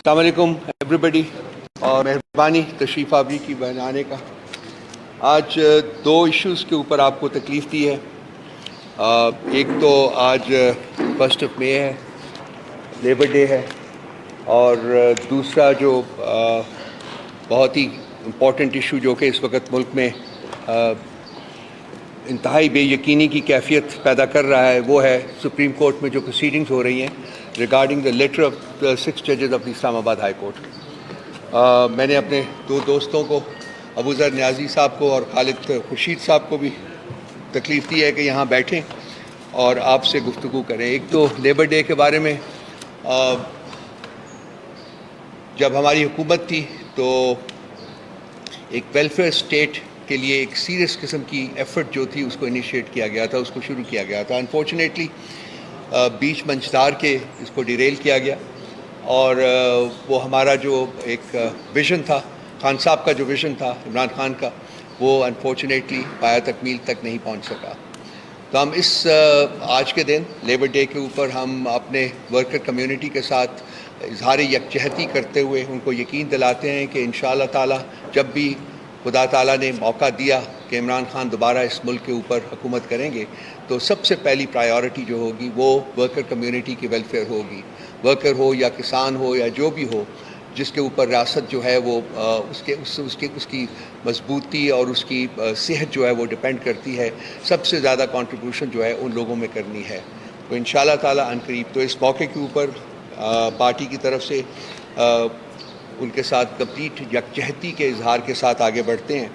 السلام علیکم ایوری بڈی، اور مہربانی تشریف آوری کی بنانے کا۔ آج دو ایشوز کے اوپر آپ کو تکلیف دی ہے۔ ایک تو آج 1 مئی ہے، لیبر ڈے ہے، اور دوسرا جو بہت ہی امپورٹنٹ ایشو جو کہ اس وقت ملک میں انتہائی بے یقینی کی کیفیت پیدا کر رہا ہے، وہ ہے سپریم کورٹ میں جو پروسیڈنگز ہو رہی ہیں regarding the letter of the 6 ججز آف اسلام آباد ہائی کورٹ۔ میں نے اپنے دو دوستوں کو، ابو ذر نیازی صاحب کو اور خالد خورشید صاحب کو بھی تکلیف دی ہے کہ یہاں بیٹھیں اور آپ سے گفتگو کریں۔ ایک تو لیبر ڈے کے بارے میں، جب ہماری حکومت تھی تو ایک ویلفیئر اسٹیٹ کے لیے ایک سیریس قسم کی ایفرٹ جو تھی اس کو انیشیٹ کیا گیا تھا، اس کو شروع کیا گیا تھا۔ انفارچونیٹلی بیچ منجدار کے اس کو ڈیریل کیا گیا، اور وہ ہمارا جو ایک ویژن تھا، خان صاحب کا جو ویژن تھا عمران خان کا، وہ انفارچونیٹلی پایہ تکمیل تک نہیں پہنچ سکا۔ تو ہم اس آج کے دن لیبر ڈے کے اوپر ہم اپنے ورکر کمیونٹی کے ساتھ اظہار یکجہتی کرتے ہوئے ان کو یقین دلاتے ہیں کہ انشاءاللہ تعالی جب بھی خدا تعالیٰ نے موقع دیا کہ عمران خان دوبارہ اس ملک کے اوپر حکومت کریں گے، تو سب سے پہلی پرائیورٹی جو ہوگی وہ ورکر کمیونٹی کی ویلفیئر ہوگی۔ ورکر ہو یا کسان ہو یا جو بھی ہو، جس کے اوپر ریاست جو ہے وہ اس کی مضبوطی اور اس کی صحت جو ہے وہ ڈپینڈ کرتی ہے، سب سے زیادہ کنٹریبیوشن جو ہے ان لوگوں میں کرنی ہے۔ تو انشاءاللہ تعالیٰ عنقریب تو اس موقع کے اوپر پارٹی کی طرف سے ان کے ساتھ کمپلیٹ یکجہتی کے اظہار کے ساتھ آگے بڑھتے ہیں۔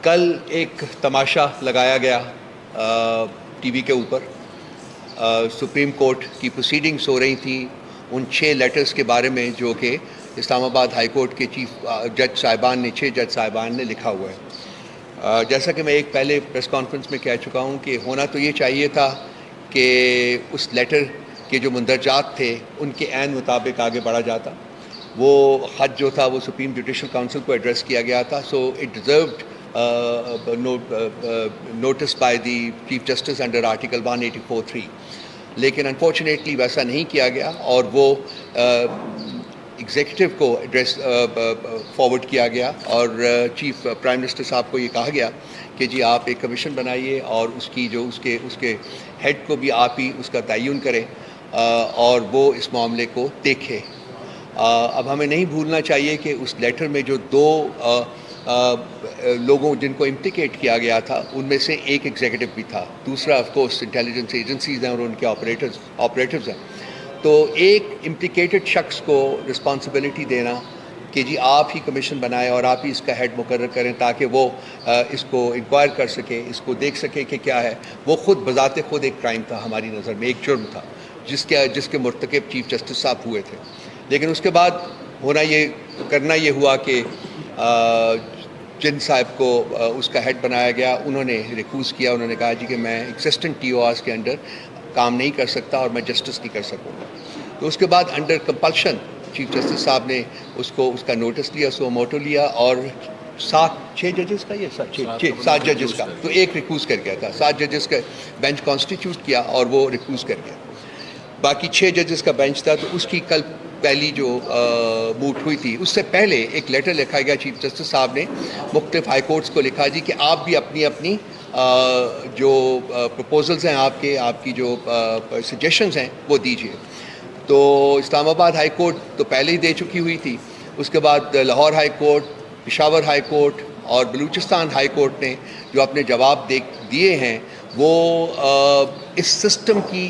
کل ایک تماشا لگایا گیا ٹی وی کے اوپر، سپریم کورٹ کی پروسیڈنگز ہو رہی تھیں ان 6 لیٹرز کے بارے میں جو کہ اسلام آباد ہائی کورٹ کے چیف جج صاحبان نے 6 جج صاحبان نے لکھا ہوا ہے۔ جیسا کہ میں ایک پہلے پریس کانفرنس میں کہہ چکا ہوں کہ ہونا تو یہ چاہیے تھا کہ اس لیٹر کے جو مندرجات تھے ان کے عین مطابق آگے بڑھا جاتا۔ وہ خط جو تھا وہ سپریم جوڈیشل کونسل کو ایڈریس کیا گیا تھا، so it deserved notice by the chief justice under article 184(3)، لیکن انفارچونیٹلی ویسا نہیں کیا گیا، اور وہ ایگزیکٹو کو ایڈریس فارورڈ کیا گیا، اور چیف پرائم منسٹر صاحب کو یہ کہا گیا کہ جی آپ ایک کمیشن بنائیے اور اس کی جو اس کے ہیڈ کو بھی آپ ہی اس کا تعین کریں اور وہ اس معاملے کو دیکھے۔ اب ہمیں نہیں بھولنا چاہیے کہ اس لیٹر میں جو 2 لوگوں جن کو امپلیکیٹ کیا گیا تھا ان میں سے ایک ایگزیکٹو بھی تھا، دوسرا آف کورس انٹیلیجنس ایجنسیز ہیں اور ان کے آپریٹرز ہیں۔ تو ایک امپلیکیٹڈ شخص کو رسپانسبلٹی دینا کہ جی آپ ہی کمیشن بنائیں اور آپ ہی اس کا ہیڈ مقرر کریں تاکہ وہ اس کو انکوائر کر سکے، اس کو دیکھ سکے کہ کیا ہے، وہ خود بذات خود ایک کرائم تھا ہماری نظر میں، ایک جرم تھا جس کے مرتکب چیف جسٹس صاحب ہوئے تھے۔ لیکن اس کے بعد کرنا یہ ہوا کہ جن صاحب کو اس کا ہیڈ بنایا گیا انہوں نے ریکوز کیا، انہوں نے کہا جی کہ میں ایگزسٹنٹ ٹی او آرز کے انڈر کام نہیں کر سکتا اور میں جسٹس نہیں کر سکوں گا۔ تو اس کے بعد انڈر کمپلشن چیف جسٹس صاحب نے اس کا نوٹس لیا، سو موٹو لیا، اور 6 ججز کا یہ 7 ججز کا تو ایک ریکوز کر گیا تھا، 7 ججز کا بینچ کانسٹیٹیوٹ کیا اور وہ ریکوز کر گیا، باقی 6 ججز کا بینچ تھا۔ تو اس کی کل پہلی جو موٹ ہوئی تھی، اس سے پہلے ایک لیٹر لکھا گیا چیف جسٹس صاحب نے مختلف ہائی کورٹس کو لکھا جی کہ آپ بھی اپنی جو پروپوزلز ہیں آپ کی جو سجیشنز ہیں وہ دیجیے۔ تو اسلام آباد ہائی کورٹ تو پہلے ہی دے چکی ہوئی تھی، اس کے بعد Lahore high court, Peshawar high court اور بلوچستان ہائی کورٹ نے جو اپنے جواب دیے ہیں وہ اس سسٹم کی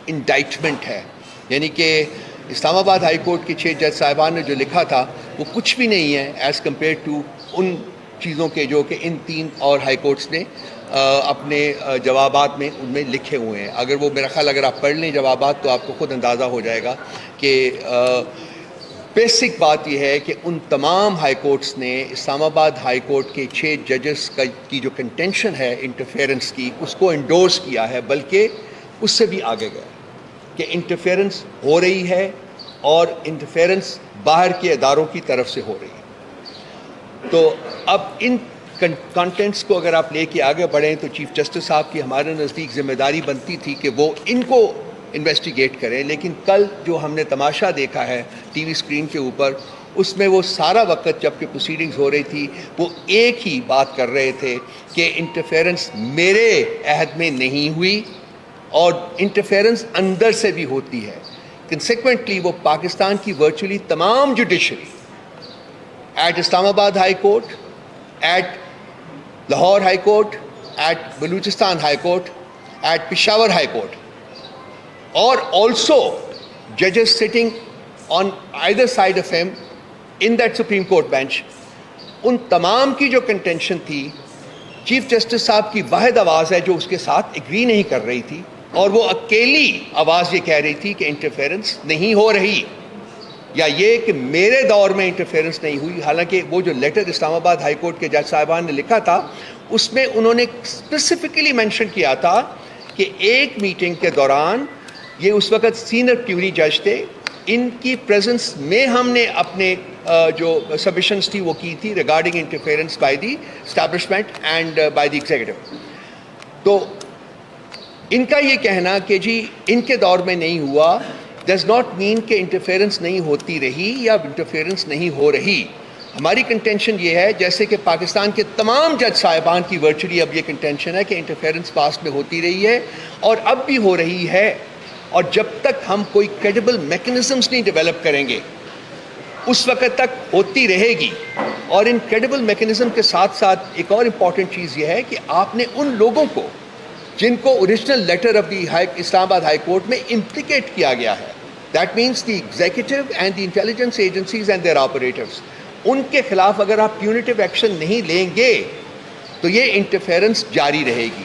انڈائٹمنٹ ہے، یعنی کہ اسلام آباد ہائی کورٹ کے 6 جج صاحبان نے جو لکھا تھا وہ کچھ بھی نہیں ہے ایز کمپیئر ٹو ان چیزوں کے جو کہ ان 3 اور ہائی کورٹس نے اپنے جوابات میں ان میں لکھے ہوئے ہیں۔ اگر وہ میرا خیال اگر آپ پڑھ لیں جوابات تو آپ کو خود اندازہ ہو جائے گا کہ بیسک بات یہ ہے کہ ان تمام ہائی کورٹس نے اسلام آباد ہائی کورٹ کے 6 ججز کی جو کنٹینشن ہے انٹرفیئرنس کی اس کو انڈورس کیا ہے، بلکہ اس سے بھی آگے گیا کہ انٹرفیئرنس ہو رہی ہے اور انٹرفیئرنس باہر کے اداروں کی طرف سے ہو رہی ہے۔ تو اب ان کانٹینٹس کو اگر آپ لے کے آگے بڑھیں تو چیف جسٹس صاحب کی ہمارے نزدیک ذمہ داری بنتی تھی کہ وہ ان کو انویسٹیگیٹ کریں. لیکن کل جو ہم نے تماشا دیکھا ہے ٹی وی اسکرین کے اوپر، اس میں وہ سارا وقت جب کہ پروسیڈنگز ہو رہی تھی وہ ایک ہی بات کر رہے تھے کہ انٹرفیرنس میرے عہد میں نہیں ہوئی اور انٹرفیرنس اندر سے بھی ہوتی ہے. کنسیکوینٹلی وہ پاکستان کی ورچولی تمام judiciary at Islamabad high court, at Lahore high court, at Balochistan high court, at Peshawar high court, اور آلسو ججز sitting on either side of him in that supreme court bench, ان تمام کی جو کنٹینشن تھی، چیف جسٹس صاحب کی واحد آواز ہے جو اس کے ساتھ ایگری نہیں کر رہی تھی، اور وہ اکیلی آواز یہ کہہ رہی تھی کہ انٹرفیرنس نہیں ہو رہی، یا یہ کہ میرے دور میں انٹرفیرنس نہیں ہوئی. حالانکہ وہ جو لیٹر اسلام آباد ہائی کورٹ کے جج صاحبان نے لکھا تھا اس میں انہوں نے اسپیسیفکلی مینشن کیا تھا کہ ایک میٹنگ کے دوران، یہ اس وقت سینئر پیوری جج تھے، ان کی پریزنس میں ہم نے اپنے جو سبمیشنز تھی وہ کی تھی regarding interference by the establishment and by the executive. تو ان کا یہ کہنا کہ جی ان کے دور میں نہیں ہوا ڈز ناٹ مین کہ انٹرفیرنس نہیں ہوتی رہی یا انٹرفیرنس نہیں ہو رہی. ہماری کنٹینشن یہ ہے، جیسے کہ پاکستان کے تمام جج صاحبان کی ورچولی اب یہ کنٹینشن ہے کہ انٹرفیرنس پاسٹ میں ہوتی رہی ہے اور اب بھی ہو رہی ہے، اور جب تک ہم کوئی کریڈیبل میکنزمز نہیں ڈیولپ کریں گے اس وقت تک ہوتی رہے گی. اور ان کریڈیبل میکنزم کے ساتھ ساتھ ایک اور امپورٹنٹ چیز یہ ہے کہ آپ نے ان لوگوں کو جن کو original letter of the Islamabad high court میں امپلیکیٹ کیا گیا ہے، that means the executive and the intelligence agencies and their operators, ان کے خلاف اگر آپ پیونیٹیو ایکشن نہیں لیں گے تو یہ انٹرفیرنس جاری رہے گی.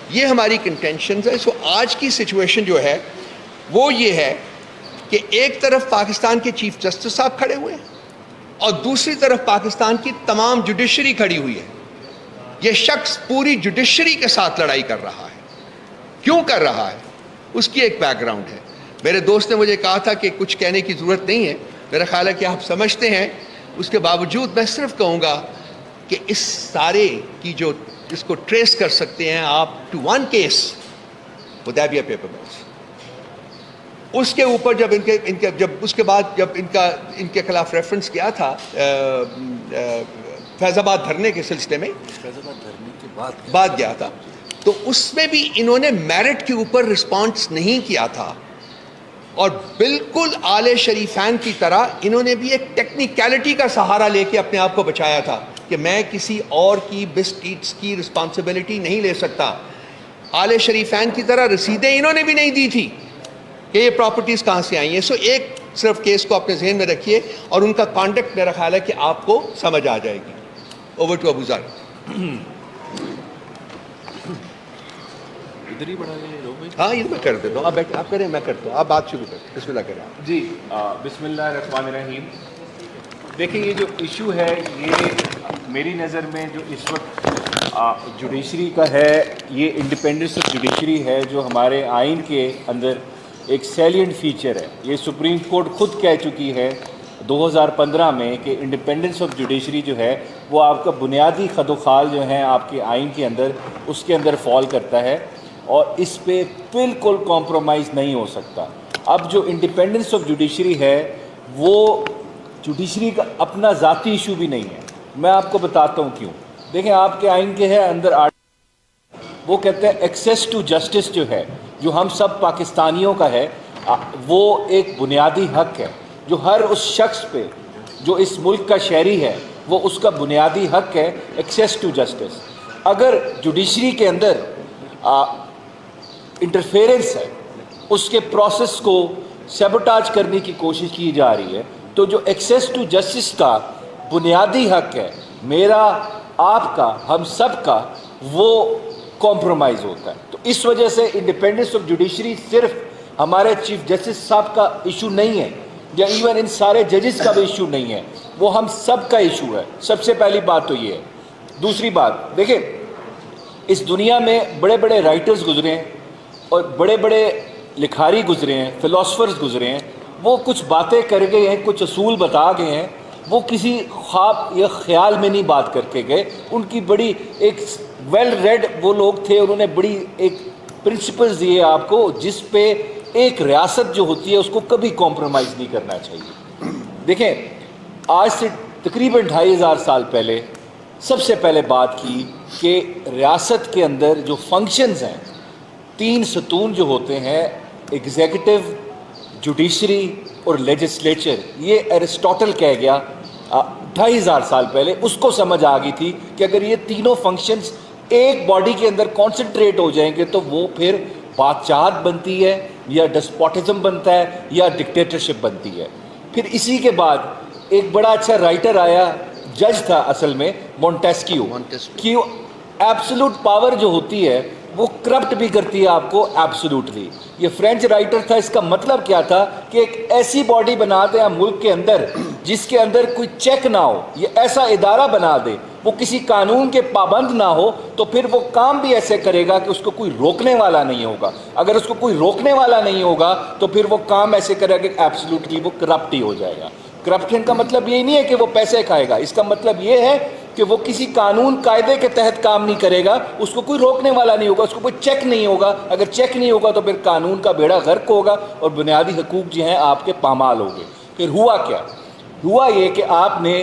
یہ ہماری کنٹینشنز ہے. سو آج کی سچویشن جو ہے وہ یہ ہے کہ ایک طرف پاکستان کے چیف جسٹس صاحب کھڑے ہوئے ہیں اور دوسری طرف پاکستان کی تمام جوڈیشری کھڑی ہوئی ہے. یہ شخص پوری جوڈیشری کے ساتھ لڑائی کر رہا ہے. کیوں کر رہا ہے؟ اس کی ایک بیک گراؤنڈ ہے. میرے دوست نے مجھے کہا تھا کہ کچھ کہنے کی ضرورت نہیں ہے، میرا خیال ہے کہ آپ سمجھتے ہیں. اس کے باوجود میں صرف کہوں گا کہ اس سارے کی جو اس کو ٹریس کر سکتے ہیں آپ two one case, Hudaibiya paper mills. اس کے اوپر جب اس کے بعد جب ان کے خلاف ریفرنس کیا تھا فیض آباد دھرنے کے سلسلے میں، فیض آباد دھرنے کے بعد گیا تھا، تو اس میں بھی انہوں نے میرٹ کے اوپر رسپانس نہیں کیا تھا، اور بالکل آل شریفین کی طرح انہوں نے بھی ایک ٹیکنیکلٹی کا سہارا لے کے اپنے آپ کو بچایا تھا کہ میں کسی اور کی بسکیٹس کی رسپانسبلٹی نہیں لے سکتا. آل شریفین کی طرح رسیدیں انہوں نے بھی نہیں دی تھی کہ یہ پراپرٹیز کہاں سے آئی ہیں. سو ایک صرف کیس کو اپنے ذہن میں رکھیے اور ان کا کانڈکٹ میرا خیال ہے کہ آپ کو سمجھ آ جائے گی. Over to Abuzar. ادھر ہی بڑھا دیں. ہاں یہ میں کر دیتا ہوں، آپ کریں، میں کرتا ہوں، آپ بات شروع کریں. بسم اللہ کریں. جی بسم اللہ الرحمن الرحیم. دیکھیں یہ جو ایشو ہے یہ میری نظر میں جو اس وقت جوڈیشری کا ہے، یہ انڈیپینڈنس آف جوڈیشری ہے جو ہمارے آئین کے اندر ایک سیلینٹ فیچر ہے. یہ سپریم کورٹ خود کہہ چکی ہے 2015 میں کہ انڈیپینڈنس آف جوڈیشری جو ہے وہ آپ کا بنیادی خد و خال جو ہیں آپ کے آئین کے اندر اس کے اندر فال کرتا ہے، اور اس پہ بالکل کمپرومائز نہیں ہو سکتا. اب جو انڈیپینڈنس آف جوڈیشری ہے وہ جوڈیشری کا اپنا ذاتی ایشو بھی نہیں ہے. میں آپ کو بتاتا ہوں کیوں. دیکھیں آپ کے آئین کے ہے اندر وہ کہتے ہیں ایکسیس ٹو جسٹس جو ہے، جو ہم سب پاکستانیوں کا ہے، وہ ایک بنیادی حق ہے جو ہر اس شخص پہ جو اس ملک کا شہری ہے وہ اس کا بنیادی حق ہے، ایکسیس ٹو جسٹس. اگر جوڈیشری کے اندر انٹرفیرنس ہے، اس کے پروسیس کو سیبوٹاج کرنے کی کوشش کی جا رہی ہے، تو جو ایکسیس ٹو جسٹس کا بنیادی حق ہے میرا، آپ کا، ہم سب کا، وہ کمپرومائز ہوتا ہے. تو اس وجہ سے انڈیپینڈنس آف جوڈیشری صرف ہمارے چیف جسٹس صاحب کا ایشو نہیں ہے، یا ایون ان سارے ججز کا بھی ایشو نہیں ہے، وہ ہم سب کا ایشو ہے. سب سے پہلی بات تو یہ ہے. دوسری بات دیکھیں، اس دنیا میں بڑے بڑے رائٹرز گزرے ہیں اور بڑے بڑے لکھاری گزرے ہیں، فلاسفرز گزرے ہیں. وہ کچھ باتیں کر گئے ہیں، کچھ اصول بتا گئے ہیں، وہ کسی خواب یا خیال میں نہیں بات کر کے گئے. ان کی بڑی ایک ویل ریڈ وہ لوگ تھے، انہوں نے بڑی ایک پرنسپلز دیے آپ کو جس پہ ایک ریاست جو ہوتی ہے اس کو کبھی کمپرومائز نہیں کرنا چاہیے. دیکھیں آج سے تقریباً 2500 سال پہلے سب سے پہلے بات کی کہ ریاست کے اندر جو فنکشنز ہیں 3 ستون جو ہوتے ہیں ایگزیکٹو، جوڈیشری اور لیجسلیچر، یہ ایرسٹوٹل کہہ گیا 2500 سال پہلے. اس کو سمجھ آ گئی تھی کہ اگر یہ تینوں فنکشنز ایک باڈی کے اندر کانسنٹریٹ ہو جائیں گے تو وہ پھر بادشاہت بنتی ہے یا ڈسپوٹزم بنتا ہے یا ڈکٹیٹرشپ بنتی ہے. پھر اسی کے بعد ایک بڑا اچھا رائٹر آیا، جج تھا اصل میں، مونٹیسکیو. ایبسولوٹ پاور جو ہوتی ہے وہ کرپٹ بھی کرتی ہے آپ کو ایبسولوٹلی. یہ فرینچ رائٹر تھا. اس کا مطلب کیا تھا کہ ایک ایسی باڈی بنا دیں ہم ملک کے اندر جس کے اندر کوئی چیک نہ ہو، یہ ایسا ادارہ بنا دے وہ کسی قانون کے پابند نہ ہو، تو پھر وہ کام بھی ایسے کرے گا کہ اس کو کوئی روکنے والا نہیں ہوگا. اگر اس کو کوئی روکنے والا نہیں ہوگا تو پھر وہ کام ایسے کرے گا کہ ایبسولوٹلی وہ کرپٹ ہی ہو جائے گا. کرپشن کا مطلب یہ نہیں ہے کہ وہ پیسے کھائے گا، اس کا مطلب یہ ہے کہ وہ کسی قانون قاعدے کے تحت کام نہیں کرے گا، اس کو کوئی روکنے والا نہیں ہوگا، اس کو کوئی چیک نہیں ہوگا. اگر چیک نہیں ہوگا تو پھر قانون کا بیڑا غرق ہوگا اور بنیادی حقوق جو ہیں آپ کے پامال ہو گئے. پھر ہوا کیا؟ ہوا یہ کہ آپ نے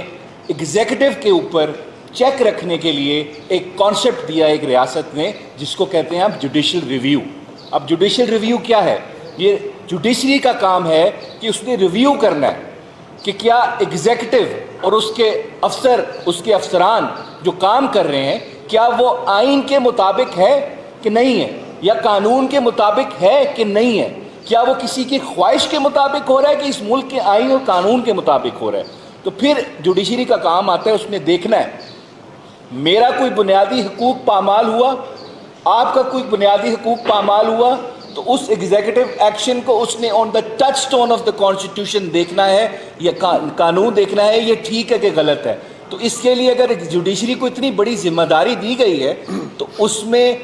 ایگزیکٹو کے اوپر چیک رکھنے کے لیے ایک کانسیپٹ دیا ایک ریاست نے جس کو کہتے ہیں آپ جوڈیشل ریویو. اب جوڈیشل ریویو کیا ہے؟ یہ جوڈیشری کا کام ہے کہ اس نے ریویو کرنا ہے کہ کیا ایگزیکٹو اور اس کے افسر، اس کے افسران جو کام کر رہے ہیں کیا وہ آئین کے مطابق ہے کہ نہیں ہے، یا قانون کے مطابق ہے کہ نہیں ہے، کیا وہ کسی کی خواہش کے مطابق ہو رہا ہے کہ اس ملک کے آئین اور قانون کے مطابق ہو رہا ہے. تو پھر جوڈیشری کا کام آتا ہے، اس نے دیکھنا ہے میرا کوئی بنیادی حقوق پامال ہوا، آپ کا کوئی بنیادی حقوق پامال ہوا، تو اس ایگزیکٹو ایکشن کو اس نے on the touchstone of the constitution دیکھنا ہے یا قانون دیکھنا ہے یہ ٹھیک ہے کہ غلط ہے. تو اس کے لیے اگر جوڈیشری کو اتنی بڑی ذمہ داری دی گئی ہے تو اس میں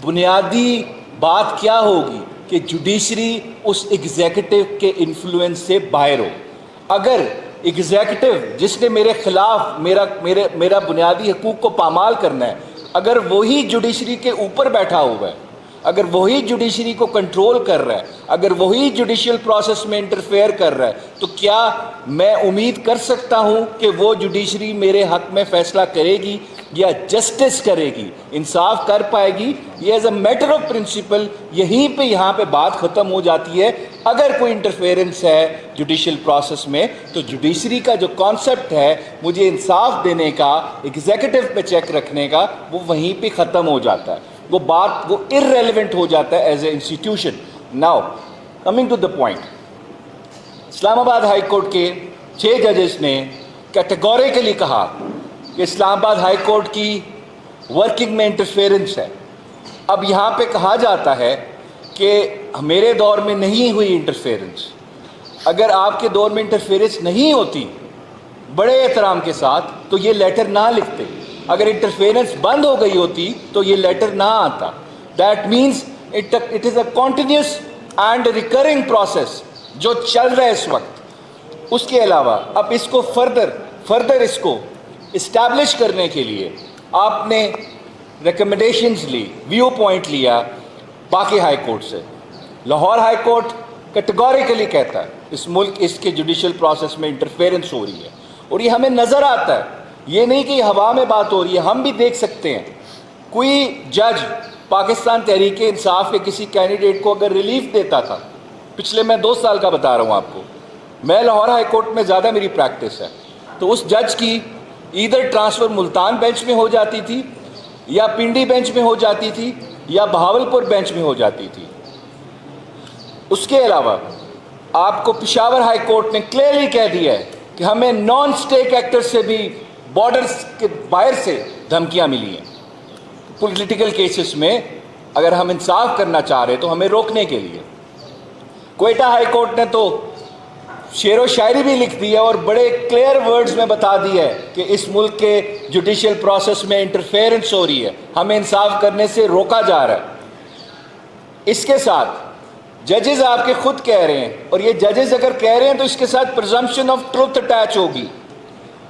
بنیادی بات کیا ہوگی کہ جوڈیشری اس ایگزیکٹو کے انفلوئنس سے باہر ہو. اگر ایگزیکٹو جس نے میرے خلاف میرا بنیادی حقوق کو پامال کرنا ہے، اگر وہی جوڈیشری کے اوپر بیٹھا ہوا ہے، اگر وہی جوڈیشری کو کنٹرول کر رہا ہے، اگر وہی جوڈیشل پروسیس میں انٹرفیئر کر رہا ہے، تو کیا میں امید کر سکتا ہوں کہ وہ جوڈیشری میرے حق میں فیصلہ کرے گی یا جسٹس کرے گی، انصاف کر پائے گی؟ یہ as a matter of principle یہیں پہ یہاں پہ بات ختم ہو جاتی ہے. اگر کوئی انٹرفیئرنس ہے جوڈیشل پروسیس میں تو جوڈیشری کا جو کانسیپٹ ہے مجھے انصاف دینے کا، ایگزیکٹو پہ چیک رکھنے کا، وہ وہیں پہ ختم ہو جاتا ہے. وہ بات وہ irrelevant ہو جاتا ہے as a institution. Now coming to the point, Islamabad high court کے 6 ججز نے کیٹیگوریکلی کہا کہ اسلام آباد ہائی کورٹ کی ورکنگ میں انٹرفیئرنس ہے. اب یہاں پہ کہا جاتا ہے کہ میرے دور میں نہیں ہوئی انٹرفیئرنس. اگر آپ کے دور میں انٹرفیئرنس نہیں ہوتی بڑے احترام کے ساتھ تو یہ لیٹر نہ لکھتے. اگر انٹرفیئرنس بند ہو گئی ہوتی تو یہ لیٹر نہ آتا. That means it is a continuous and recurring process جو چل رہا ہے اس وقت. اس کے علاوہ اب اس کو فردر اس کو اسٹیبلش کرنے کے لیے آپ نے ریکمنڈیشنز لی، ویو پوائنٹ لیا باقی ہائی کورٹ سے. لاہور ہائی کورٹ کیٹیگوریکلی کہتا ہے اس ملک اس کے جوڈیشل پروسیس میں انٹرفیئرنس ہو رہی ہے، اور یہ ہمیں نظر آتا ہے. یہ نہیں کہ یہ ہوا میں بات ہو رہی ہے، ہم بھی دیکھ سکتے ہیں. کوئی جج پاکستان تحریک انصاف کے کسی کینڈیڈیٹ کو اگر ریلیف دیتا تھا، پچھلے میں 2 سال کا بتا رہا ہوں آپ کو، میں لاہور ہائی کورٹ میں زیادہ میری پریکٹس ہے، تو اس جج کی ایدر ٹرانسفر ملتان بینچ میں ہو جاتی تھی یا پنڈی بینچ میں ہو جاتی تھی یا بہاولپور بینچ میں ہو جاتی تھی. اس کے علاوہ آپ کو پشاور ہائی کورٹ نے کلیئرلی کہہ دیا ہے کہ ہمیں نان اسٹیک ایکٹر سے بھی بارڈرز کے باہر سے دھمکیاں ملی ہیں پولیٹیکل کیسز میں. اگر ہم انصاف کرنا چاہ رہے تو ہمیں روکنے کے لیے. کوئٹہ ہائی کورٹ نے تو شعر و شاعری بھی لکھ دی ہے اور بڑے کلیئر ورڈز میں بتا دیا ہے کہ اس ملک کے جوڈیشل پروسیس میں انٹرفیئرنس ہو رہی ہے، ہمیں انصاف کرنے سے روکا جا رہا ہے. اس کے ساتھ ججز آپ کے خود کہہ رہے ہیں، اور یہ ججز اگر کہہ رہے ہیں تو اس کے ساتھ پرزمپشن آف ٹروتھ اٹیچ ہوگی.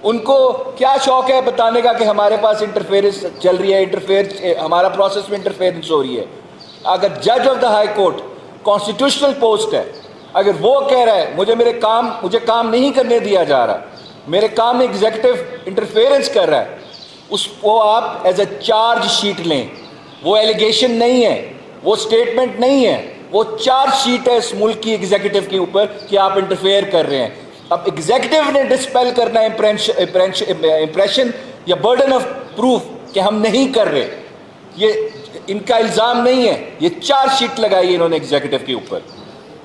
ان کو کیا شوق ہے بتانے کا کہ ہمارے پاس انٹرفیئرنس چل رہی ہے، ہمارا پروسیس میں انٹرفیئرنس ہو رہی ہے. اگر جج of the high court constitutional post ہے. اگر وہ کہہ رہا ہے مجھے کام نہیں کرنے دیا جا رہا, میرے کام میں ایگزیکٹو انٹرفیئرنس کر رہا ہے, اس کو آپ ایز اے چارج شیٹ لیں. وہ ایلیگیشن نہیں ہے, وہ اسٹیٹمنٹ نہیں ہے, وہ چارج شیٹ ہے اس ملک کی ایگزیکٹو کے اوپر کہ آپ انٹرفیئر کر رہے ہیں. اب ایگزیکٹو نے ڈسپیل کرنا ہے امپریشن یا برڈن آف پروف کہ ہم نہیں کر رہے. یہ ان کا الزام نہیں ہے, یہ چارج شیٹ لگائی ہے انہوں نے ایگزیکٹو کے اوپر.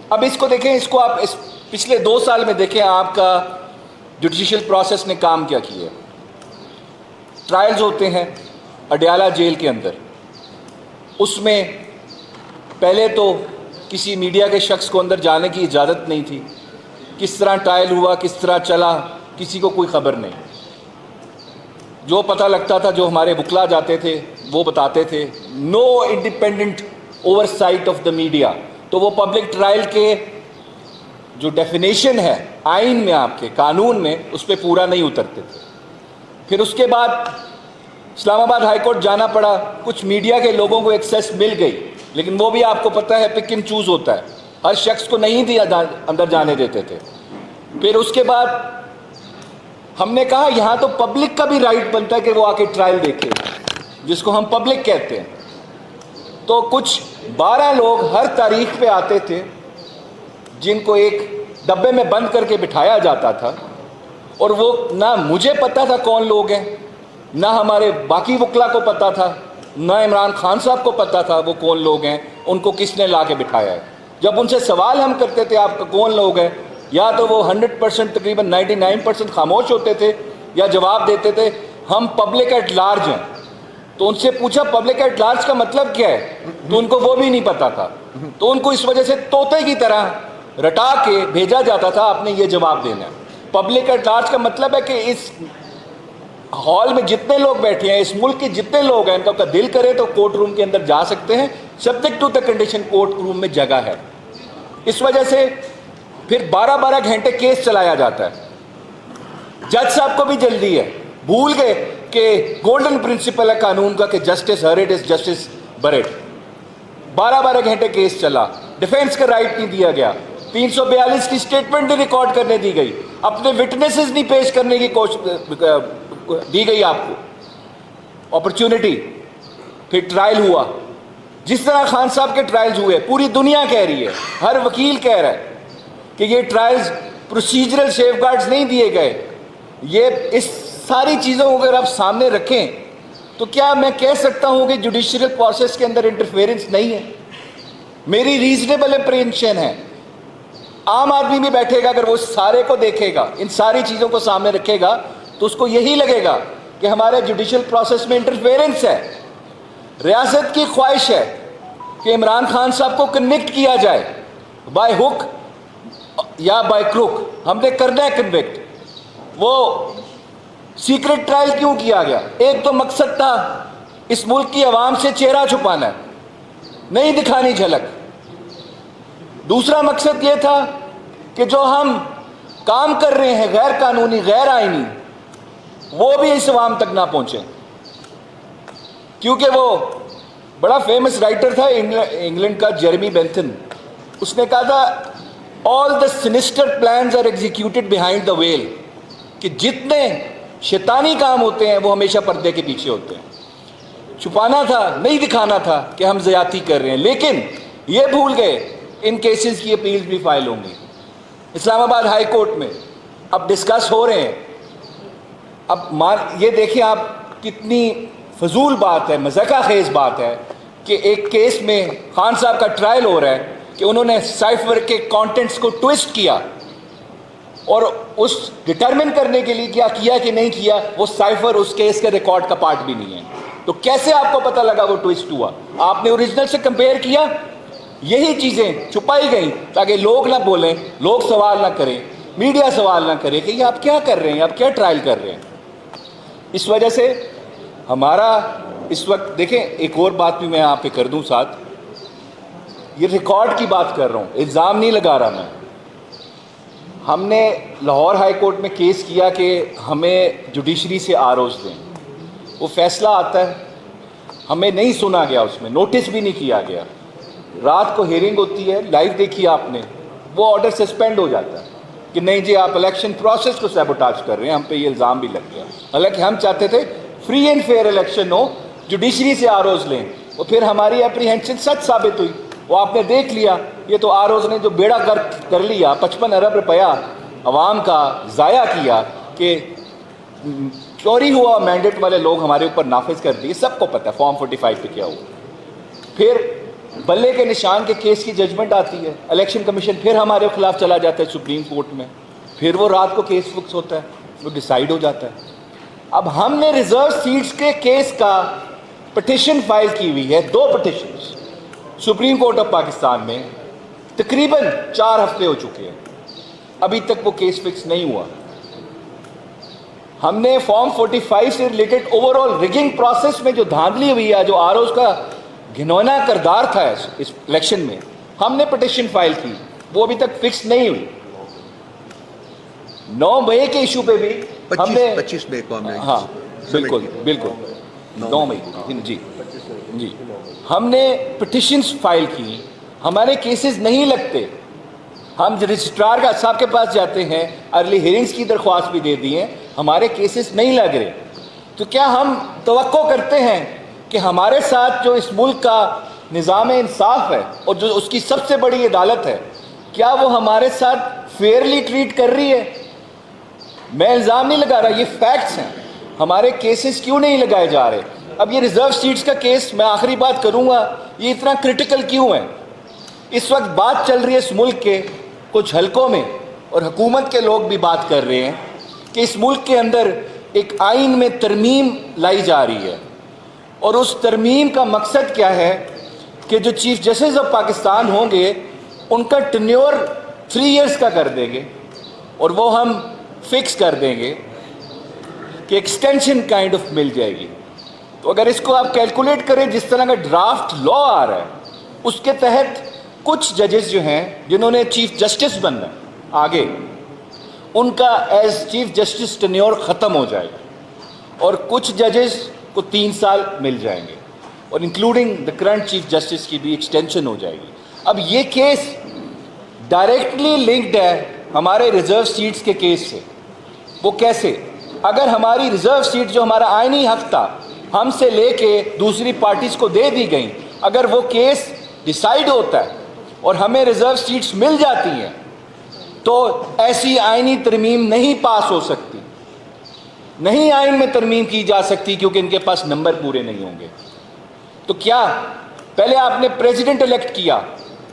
اب اس کو دیکھیں, اس کو آپ پچھلے 2 سال میں دیکھیں آپ کا جوڈیشل پروسیس نے کام کیا کیا. ٹرائلز ہوتے ہیں اڈیالہ جیل کے اندر, اس میں پہلے تو کسی میڈیا کے شخص کو اندر جانے کی اجازت نہیں تھی. کس طرح ٹرائل ہوا, کس طرح چلا, کسی کو کوئی خبر نہیں. جو پتہ لگتا تھا, جو ہمارے وکلا جاتے تھے وہ بتاتے تھے, no independent oversight of the media. تو وہ پبلک ٹرائل کے جو ڈیفینیشن ہے آئین میں, آپ کے قانون میں, اس پہ پورا نہیں اترتے تھے. پھر اس کے بعد اسلام آباد ہائی کورٹ جانا پڑا. کچھ میڈیا کے لوگوں کو ایکسیس مل گئی, لیکن وہ بھی آپ کو پتہ ہے پک اینڈ چوز ہوتا ہے, ہر شخص کو نہیں دیا اندر جانے دیتے تھے. پھر اس کے بعد ہم نے کہا یہاں تو پبلک کا بھی رائٹ بنتا ہے کہ وہ آ کے ٹرائل دیکھے, جس کو ہم پبلک کہتے ہیں. تو کچھ 12 لوگ ہر تاریخ پہ آتے تھے, جن کو ایک ڈبے میں بند کر کے بٹھایا جاتا تھا, اور وہ نہ مجھے پتا تھا کون لوگ ہیں, نہ ہمارے باقی وکلا کو پتا تھا, نہ عمران خان صاحب کو پتا تھا وہ کون لوگ ہیں, ان کو کس نے لا کے بٹھایا ہے. جب ان سے سوال ہم کرتے تھے آپ کا کون لوگ ہیں, یا تو وہ 100% تقریباً 99% خاموش ہوتے تھے, یا جواب دیتے تھے ہم پبلک ایٹ لارج ہیں. تو ان سے پوچھا پبلک ایٹ لارج کا مطلب کیا ہے, تو ان کو وہ بھی نہیں پتا تھا. تو ان کو اس وجہ سے طوطے کی طرح رٹا کے بھیجا جاتا تھا, آپ نے یہ جواب دینا ہے. پبلک ایٹ لارج کا مطلب ہے کہ اس ہال میں جتنے لوگ بیٹھے ہیں, اس ملک کے جتنے لوگ ہیں, ان کا دل کرے تو کورٹ روم کے اندر جا سکتے ہیں, subject to the condition courtroom میں جگہ ہے. اس وجہ سے پھر 12 گھنٹے کیس چلایا جاتا ہے. جج صاحب کو بھی جلدی ہے, بھول گئے کہ گولڈن پرنسپل ہے قانون کا کہ justice heard is justice bird. 12 گھنٹے کیس چلا, ڈیفینس کا رائٹ نہیں دیا گیا, 342 کی اسٹیٹمنٹ نہیں ریکارڈ کرنے دی گئی, اپنے وٹنسز نہیں پیش کرنے کی کوشش دی گئی آپ کو اپرچونٹی. پھر ٹرائل ہوا, جس طرح خان صاحب کے ٹرائلز ہوئے, پوری دنیا کہہ رہی ہے, ہر وکیل کہہ رہا ہے کہ یہ ٹرائلز پروسیجرل سیف گارڈز نہیں دیے گئے. یہ اس ساری چیزوں کو اگر آپ سامنے رکھیں تو کیا میں کہہ سکتا ہوں کہ جوڈیشل پروسیس کے اندر انٹرفیئرنس نہیں ہے؟ میری ریزنیبل اپریہنشن ہے. عام آدمی بھی بیٹھے گا, اگر وہ سارے کو دیکھے گا, ان ساری چیزوں کو سامنے رکھے گا, تو اس کو یہی لگے گا کہ ہمارے جوڈیشل پروسیس میں انٹرفیئرنس ہے. ریاست کی خواہش ہے کہ عمران خان صاحب کو کنوکٹ کیا جائے, بائی ہک یا بائی کروک. ہم نے کرنا ہے کنوکٹ. وہ سیکرٹ ٹرائل کیوں کیا گیا؟ ایک تو مقصد تھا اس ملک کی عوام سے چہرہ چھپانا ہے, نہیں دکھانی جھلک. دوسرا مقصد یہ تھا کہ جو ہم کام کر رہے ہیں غیر قانونی, غیر آئینی, وہ بھی اس عوام تک نہ پہنچے. کیونکہ وہ بڑا فیمس رائٹر تھا انگلینڈ کا, جیرمی بینتھن. اس نے کہا تھا all the sinister plans are executed behind the veil, کہ جتنے شیطانی کام ہوتے ہیں وہ ہمیشہ پردے کے پیچھے ہوتے ہیں. چھپانا تھا, نہیں دکھانا تھا کہ ہم زیادتی کر رہے ہیں, لیکن یہ بھول گئے ان کیسز کی اپیلز بھی فائل ہوں گی اسلام آباد ہائی کورٹ میں, اب ڈسکس ہو رہے ہیں. اب یہ دیکھیں آپ کتنی فضول بات ہے, مذاقہ خیز بات ہے کہ ایک کیس میں خان صاحب کا ٹرائل ہو رہا ہے کہ انہوں نے سائفر کے کانٹینٹس کو ٹویسٹ کیا, اور اس ڈٹرمن کرنے کے لیے کیا کیا کہ نہیں کیا, وہ سائفر اس کیس کے ریکارڈ کا پارٹ بھی نہیں ہے. تو کیسے آپ کو پتہ لگا وہ ٹویسٹ ہوا؟ آپ نے اوریجنل سے کمپیئر کیا. یہی چیزیں چھپائی گئیں تاکہ لوگ نہ بولیں, لوگ سوال نہ کریں, میڈیا سوال نہ کرے کہ یہ آپ کیا کر رہے ہیں, آپ کیا ٹرائل کر رہے ہیں. اس وجہ سے ہمارا اس وقت دیکھیں, ایک اور بات بھی میں آپ پہ کر دوں ساتھ, یہ ریکارڈ کی بات کر رہا ہوں, الزام نہیں لگا رہا میں. ہم نے لاہور ہائی کورٹ میں کیس کیا کہ ہمیں جوڈیشری سے آروز دیں. وہ فیصلہ آتا ہے, ہمیں نہیں سنا گیا, اس میں نوٹس بھی نہیں کیا گیا. رات کو ہیئرنگ ہوتی ہے, لائیو دیکھی آپ نے, وہ آرڈر سسپینڈ ہو جاتا ہے کہ نہیں جی آپ الیکشن پروسیس کو سیبوٹاج کر رہے ہیں, ہم پہ یہ الزام بھی لگ گیا. حالانکہ ہم چاہتے تھے فری اینڈ فیئر الیکشن ہو, جوڈیشری سے آروز لیں, اور پھر ہماری اپریہنشن سچ ثابت ہوئی. وہ آپ نے دیکھ لیا, یہ تو آروز نے جو بیڑا کر لیا, 55 ارب روپیہ عوام کا ضائع کیا کہ چوری ہوا مینڈیٹ والے لوگ ہمارے اوپر نافذ کر دیے. سب کو پتہ ہے فارم 45 پہ کیا ہوا. پھر بلے کے نشان کے کیس کی ججمنٹ آتی ہے, الیکشن کمیشن پھر ہمارے خلاف چلا جاتا ہے سپریم کورٹ میں, پھر وہ رات کو کیس فکس ہوتا ہے, وہ ڈیسائیڈ ہو جاتا ہے. اب ہم نے ریزرو سیٹس کے کیس کا پٹیشن فائل کی ہوئی ہے, 2 petitions supreme court of Pakistan میں, تقریباً 4 ہفتے ہو چکے ہیں, ابھی تک وہ کیس فکس نہیں ہوا. ہم نے فارم 45 سے related over all rigging process میں جو دھاندلی ہوئی ہے, جو آروز کا گھنونا کردار تھا اس الیکشن میں, ہم نے پٹیشن فائل کی, وہ ابھی تک فکس نہیں ہوئی. 9 مئی کے ایشو پہ بھی ہم نے 25 مئی کو ہم نے, ہاں بالکل 9 مئی کو جی ہم نے پٹیشنز فائل کی. ہمارے کیسز نہیں لگتے, ہم رجسٹرار کا صاحب کے پاس جاتے ہیں, ارلی ہیئرنگز کی درخواست بھی دے دی ہیں, ہمارے کیسز نہیں لگ رہے. تو کیا ہم توقع کرتے ہیں کہ ہمارے ساتھ جو اس ملک کا نظام انصاف ہے اور جو اس کی سب سے بڑی عدالت ہے, کیا وہ ہمارے ساتھ فیئرلی ٹریٹ کر رہی ہے؟ میں الزام نہیں لگا رہا, یہ فیکٹس ہیں. ہمارے کیسز کیوں نہیں لگائے جا رہے؟ اب یہ ریزرو سیٹس کا کیس, میں آخری بات کروں گا, یہ اتنا کرٹیکل کیوں ہے؟ اس وقت بات چل رہی ہے اس ملک کے کچھ حلقوں میں, اور حکومت کے لوگ بھی بات کر رہے ہیں کہ اس ملک کے اندر ایک آئین میں ترمیم لائی جا رہی ہے, اور اس ترمیم کا مقصد کیا ہے کہ جو چیف جسٹس آف پاکستان ہوں گے ان کا ٹینیور 3 ایئرس کا کر دیں گے, اور وہ ہم فکس کر دیں گے کہ ایکسٹینشن کائنڈ آف مل جائے گی. تو اگر اس کو آپ کیلکولیٹ کریں, جس طرح کا ڈرافٹ لا آ رہا ہے, اس کے تحت کچھ ججز جو ہیں جنہوں نے چیف جسٹس بننا ہے آگے, ان کا ایز چیف جسٹس ٹینیور ختم ہو جائے گا, اور کچھ ججز کو 3 سال مل جائیں گے, اور including the current chief justice کی بھی ایکسٹینشن ہو جائے گی. اب یہ کیس ڈائریکٹلی لنکڈ ہے ہمارے ریزرو سیٹس کے کیس سے. وہ کیسے؟ اگر ہماری ریزرو سیٹ جو ہمارا آئینی حق تھا ہم سے لے کے دوسری پارٹیز کو دے دی گئیں, اگر وہ کیس ڈیسائیڈ ہوتا ہے اور ہمیں ریزرو سیٹس مل جاتی ہیں, تو ایسی آئینی ترمیم نہیں پاس ہو سکتی, نہیں آئین میں ترمیم کی جا سکتی, کیونکہ ان کے پاس نمبر پورے نہیں ہوں گے. تو کیا پہلے آپ نے پریزیڈنٹ الیکٹ کیا,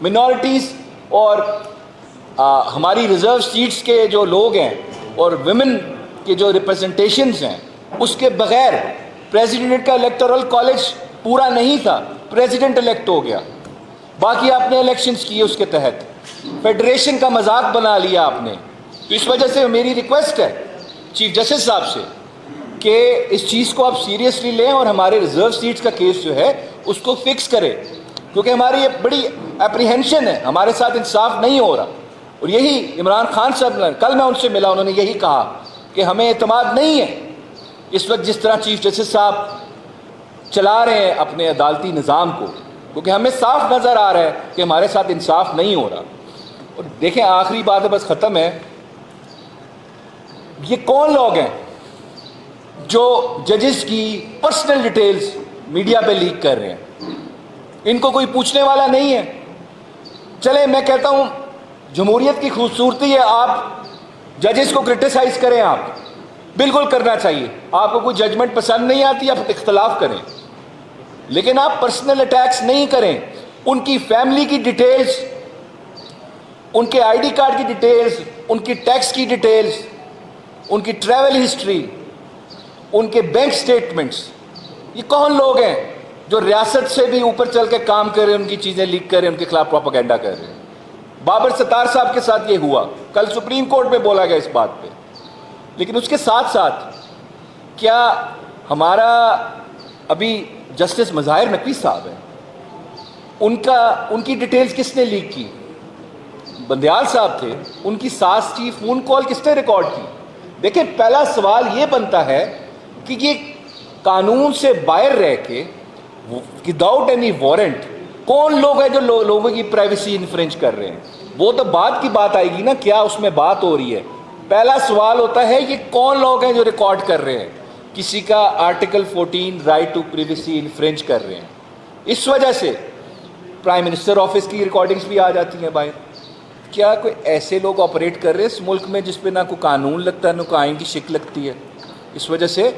منورٹیز اور ہماری ریزرو سیٹس کے جو لوگ ہیں اور ویمن کے جو ریپرزنٹیشنز ہیں, اس کے بغیر پریزیڈنٹ کا الیکٹورل کالج پورا نہیں تھا, پریزیڈنٹ الیکٹ ہو گیا. باقی آپ نے الیکشنز کیے اس کے تحت, فیڈریشن کا مذاق بنا لیا آپ نے. تو اس وجہ سے میری ریکویسٹ ہے چیف جسٹس صاحب سے کہ اس چیز کو آپ سیریسلی لیں, اور ہمارے ریزرو سیٹس کا کیس جو ہے اس کو فکس کریں, کیونکہ ہماری یہ بڑی اپریہنشن ہے, ہمارے ساتھ انصاف نہیں ہو رہا. اور یہی عمران خان صاحب, کل میں ان سے ملا, انہوں نے یہی کہا کہ ہمیں اعتماد نہیں ہے اس وقت جس طرح چیف جسٹس صاحب چلا رہے ہیں اپنے عدالتی نظام کو, کیونکہ ہمیں صاف نظر آ رہا ہے کہ ہمارے ساتھ انصاف نہیں ہو رہا. اور دیکھیں آخری بات ہے, بس ختم ہے, یہ کون لوگ ہیں جو ججز کی پرسنل ڈیٹیلز میڈیا پہ لیک کر رہے ہیں؟ ان کو کوئی پوچھنے والا نہیں ہے. چلے میں کہتا ہوں جمہوریت کی خوبصورتی ہے, آپ ججز کو کرٹیسائز کریں, آپ بالکل کرنا چاہیے. آپ کو کوئی ججمنٹ پسند نہیں آتی, آپ اختلاف کریں, لیکن آپ پرسنل اٹیکس نہیں کریں. ان کی فیملی کی ڈیٹیلز, ان کے آئی ڈی کارڈ کی ڈیٹیلز, ان کی ٹیکس کی ڈیٹیلز, ان کی ٹریول ہسٹری, ان کے بینک سٹیٹمنٹس, یہ کون لوگ ہیں جو ریاست سے بھی اوپر چل کے کام کر رہے ہیں, ان کی چیزیں لیک کر رہے ہیں, ان کے خلاف پروپیگنڈا کر رہے ہیں؟ بابر ستار صاحب کے ساتھ یہ ہوا, کل سپریم کورٹ میں بولا گیا اس بات پہ. لیکن اس کے ساتھ ساتھ کیا ہمارا ابھی جسٹس مظاہر نقوی صاحب ہیں, ان کی ڈیٹیلز کس نے لیک کی؟ بندیال صاحب تھے, ان کی ساس کی فون کال کس نے ریکارڈ کی؟ دیکھیں پہلا سوال یہ بنتا ہے کہ یہ قانون سے باہر رہ کے وداؤٹ اینی وارنٹ کون لوگ ہیں جو لوگوں کی پرائیویسی انفرنج کر رہے ہیں؟ وہ تو بعد کی بات آئے گی نا، کیا اس میں بات ہو رہی ہے. پہلا سوال ہوتا ہے یہ کون لوگ ہیں جو ریکارڈ کر رہے ہیں، کسی کا آرٹیکل 14 رائٹ ٹو پریویسی انفرنج کر رہے ہیں. اس وجہ سے پرائم منسٹر آفس کی ریکارڈنگز بھی آ جاتی ہیں باہر. کیا کوئی ایسے لوگ آپریٹ کر رہے ہیں اس ملک میں جس پہ نہ کوئی قانون لگتا ہے نہ کوئی آئین کی شکل لگتی ہے؟ اس وجہ سے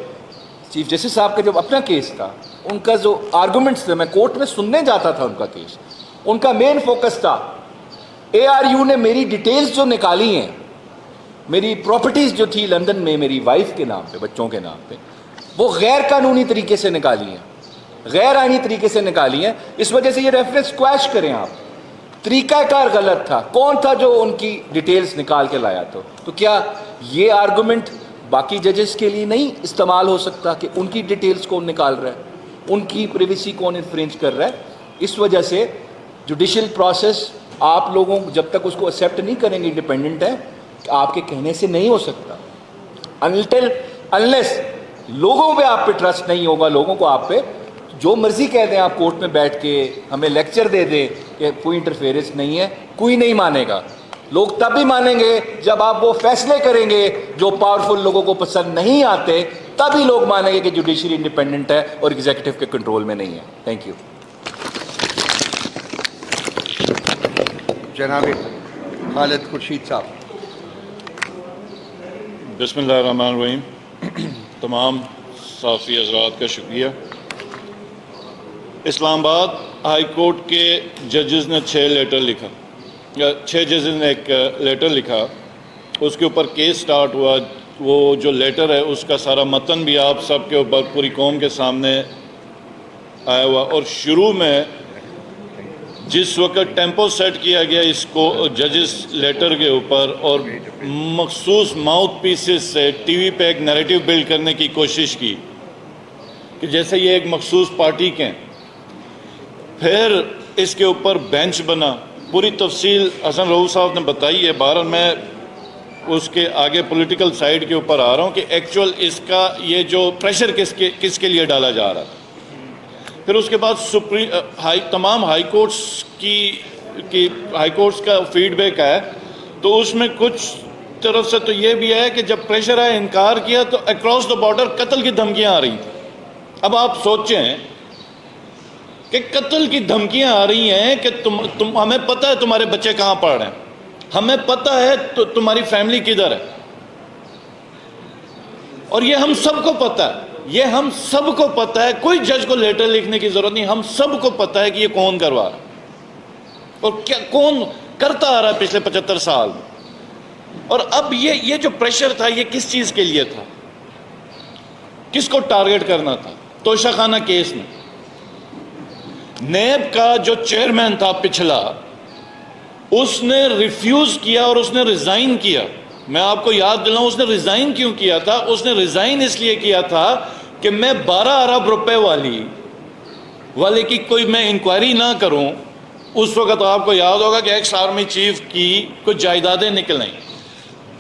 چیف جسٹس صاحب کا جب اپنا کیس تھا، ان کا جو آرگومنٹس تھے، میں کورٹ میں سننے جاتا تھا ان کا کیس، ان کا مین فوکس تھا اے آر یو نے میری ڈیٹیلز جو نکالی ہیں، میری پراپرٹیز جو تھی لندن میں میری وائف کے نام پہ، بچوں کے نام پہ، وہ غیر قانونی طریقے سے نکالی ہیں، غیر آئینی طریقے سے نکالی ہیں. اس وجہ سے یہ ریفرنس کویش کریں آپ. طریقہ کار غلط تھا. کون تھا جو ان کی ڈیٹیلز نکال کے لایا تھا؟ تو کیا یہ آرگومنٹ باقی ججز کے لیے نہیں استعمال ہو سکتا کہ ان کی ڈیٹیلز کون نکال رہا ہے، ان کی پریویسی کون انفرنج کر رہا ہے؟ اس وجہ سے جوڈیشل پروسیس آپ لوگوں جب تک اس کو ایکسیپٹ نہیں کریں گے انڈیپینڈنٹ ہے، آپ کے کہنے سے نہیں ہو سکتا. انلیس لوگوں پہ آپ پہ ٹرسٹ نہیں ہوگا، لوگوں کو آپ پہ جو مرضی کہہ دیں آپ کورٹ میں بیٹھ کے، ہمیں لیکچر دے دیں کہ کوئی انٹرفیئرنس نہیں ہے، کوئی نہیں مانے گا. لوگ تب بھی مانیں گے جب آپ وہ فیصلے کریں گے جو پاورفل لوگوں کو پسند نہیں آتے، تبھی لوگ مانیں گے کہ جوڈیشری انڈیپینڈنٹ ہے اور ایگزیکٹو کے کنٹرول میں نہیں ہے. Thank you. جناب خالد خورشید صاحب. بسم اللہ الرحمن الرحیم. تمام صحافی حضرات کا شکریہ. اسلام آباد ہائی کورٹ کے ججز نے 6 لیٹر لکھا، 6 ججز نے ایک لیٹر لکھا، اس کے اوپر کیس سٹارٹ ہوا. وہ جو لیٹر ہے اس کا سارا متن بھی آپ سب کے اوپر پوری قوم کے سامنے آیا ہوا. اور شروع میں جس وقت ٹیمپو سیٹ کیا گیا اس کو ججز لیٹر کے اوپر اور مخصوص ماؤتھ پیسز سے ٹی وی پہ ایک نیریٹو بلڈ کرنے کی کوشش کی کہ جیسے یہ ایک مخصوص پارٹی کے ہیں. پھر اس کے اوپر بینچ بنا. پوری تفصیل حسن رؤوف صاحب نے بتائی ہے. بہرحال میں اس کے آگے پولیٹیکل سائیڈ کے اوپر آ رہا ہوں کہ ایکچول اس کا یہ جو پریشر کس کے لیے ڈالا جا رہا تھا. پھر اس کے بعد تمام ہائی کورٹس کا فیڈ بیک ہے، تو اس میں کچھ طرف سے تو یہ بھی ہے کہ جب پریشر آیا انکار کیا تو اکراس دا بارڈر قتل کی دھمکیاں آ رہی تھیں. اب آپ سوچیں کہ قتل کی دھمکیاں آ رہی ہیں کہ ہمیں پتہ ہے تمہارے بچے کہاں پڑھ رہے ہیں، ہمیں پتہ ہے تمہاری فیملی کدھر ہے، اور یہ ہم سب کو پتہ ہے، یہ ہم سب کو پتہ ہے. کوئی جج کو لیٹر لکھنے کی ضرورت نہیں. ہم سب کو پتہ ہے کہ یہ کون کروا رہا ہے اور کیا کون کرتا آ رہا ہے پچھلے 75 سال میں. اور اب یہ جو پریشر تھا یہ کس چیز کے لیے تھا، کس کو ٹارگٹ کرنا تھا؟ توشہ خانہ کیس میں نیب کا جو چیئرمین تھا پچھلا، اس نے ریفیوز کیا اور اس نے ریزائن کیا. میں آپ کو یاد دلاؤں اس نے ریزائن کیوں کیا تھا. اس نے ریزائن اس لیے کیا تھا کہ میں 12 ارب روپے والے کی کوئی میں انکوائری نہ کروں. اس وقت آپ کو یاد ہوگا کہ ایکس آرمی چیف کی کچھ جائیدادیں نکل آئیں.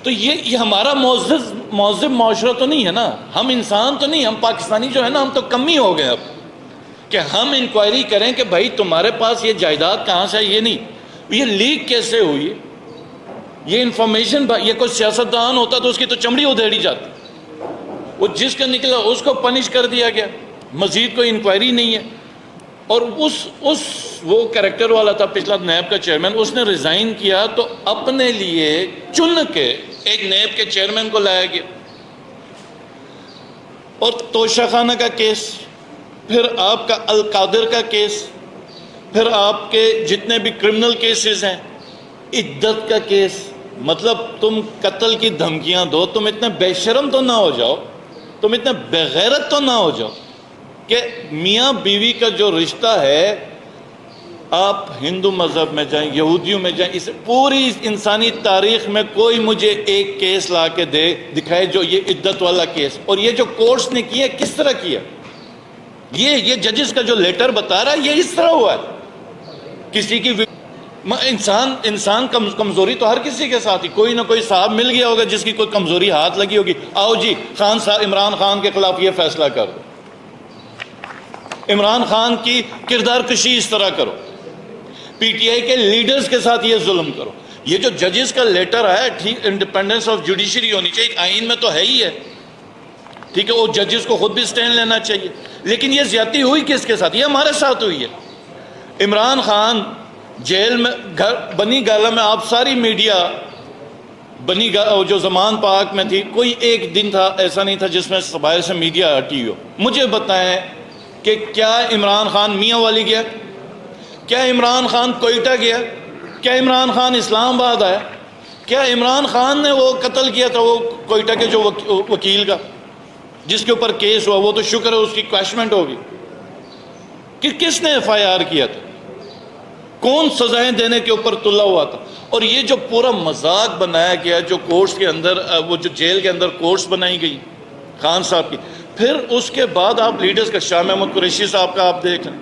تو یہ ہمارا مہذب معاشرہ تو نہیں ہے نا، ہم انسان تو نہیں، ہم پاکستانی جو ہے نا ہم تو کم ہی ہو گئے اب کہ ہم انکوائری کریں کہ بھائی تمہارے پاس یہ جائیداد کہاں سے ہے. یہ نہیں، یہ لیک کیسے ہوئی ہے، یہ انفارمیشن. یہ کوئی سیاستدان ہوتا تو اس کی تو چمڑی ادھیڑی جاتی. وہ جس کا نکلا اس کو پنش کر دیا گیا، مزید کوئی انکوائری نہیں ہے. اور وہ کریکٹر والا تھا پچھلا نیب کا چیئرمین، اس نے ریزائن کیا تو اپنے لیے چن کے ایک نیب کے چیئرمین کو لایا گیا. اور توشہ خانہ کا کیس، پھر آپ کا القادر کا کیس، پھر آپ کے جتنے بھی کرمنل کیسز ہیں، عدت کا کیس. مطلب تم قتل کی دھمکیاں دو، تم اتنے بے شرم تو نہ ہو جاؤ، تم اتنے بغیرت تو نہ ہو جاؤ کہ میاں بیوی کا جو رشتہ ہے، آپ ہندو مذہب میں جائیں، یہودیوں میں جائیں، اس پوری انسانی تاریخ میں کوئی مجھے ایک کیس لا کے دکھائے جو یہ عدت والا کیس. اور یہ جو کورٹس نے کیا کس طرح کیا، یہ ججز کا جو لیٹر بتا رہا ہے یہ اس طرح ہوا ہے. کسی کی انسان کمزوری تو ہر کسی کے ساتھ ہی، کوئی نہ کوئی صاحب مل گیا ہوگا جس کی کوئی کمزوری ہاتھ لگی ہوگی. آؤ جی خان صاحب عمران خان کے خلاف یہ فیصلہ کرو، عمران خان کی کردار کشی اس طرح کرو. پی ٹی آئی کے لیڈرز کے ساتھ یہ ظلم کرو. یہ جو ججز کا لیٹر آیا ٹھیک انڈیپینڈنس آف جوڈیشری ہونی چاہیے, آئین میں تو ہے ہی ہے, ٹھیک ہے, وہ ججز کو خود بھی سٹینڈ لینا چاہیے, لیکن یہ زیادتی ہوئی کس کے ساتھ؟ یہ ہمارے ساتھ ہوئی ہے. عمران خان جیل میں بنی گالہ میں, آپ ساری میڈیا جو زمان پاک میں تھی, کوئی ایک دن تھا ایسا نہیں تھا جس میں باہر سے میڈیا ہٹی ہو. مجھے بتائیں کہ کیا عمران خان میاں والی گیا؟ کیا عمران خان کوئٹہ گیا؟ کیا عمران خان اسلام آباد آیا؟ کیا عمران خان نے وہ قتل کیا تھا وہ کوئٹہ کے جو وکیل کا جس کے اوپر کیس ہوا؟ وہ تو شکر ہے اس کی کویشمنٹ ہوگی کہ کس نے ایف آئی آر کیا تھا, کون سزائیں دینے کے اوپر تلا ہوا تھا. اور یہ جو پورا مذاق بنایا گیا, جو کورٹس کے اندر, وہ جو جیل کے اندر کورٹس بنائی گئی خان صاحب کی, پھر اس کے بعد آپ لیڈرز کا, شاہ محمود قریشی صاحب کا آپ دیکھ لیں,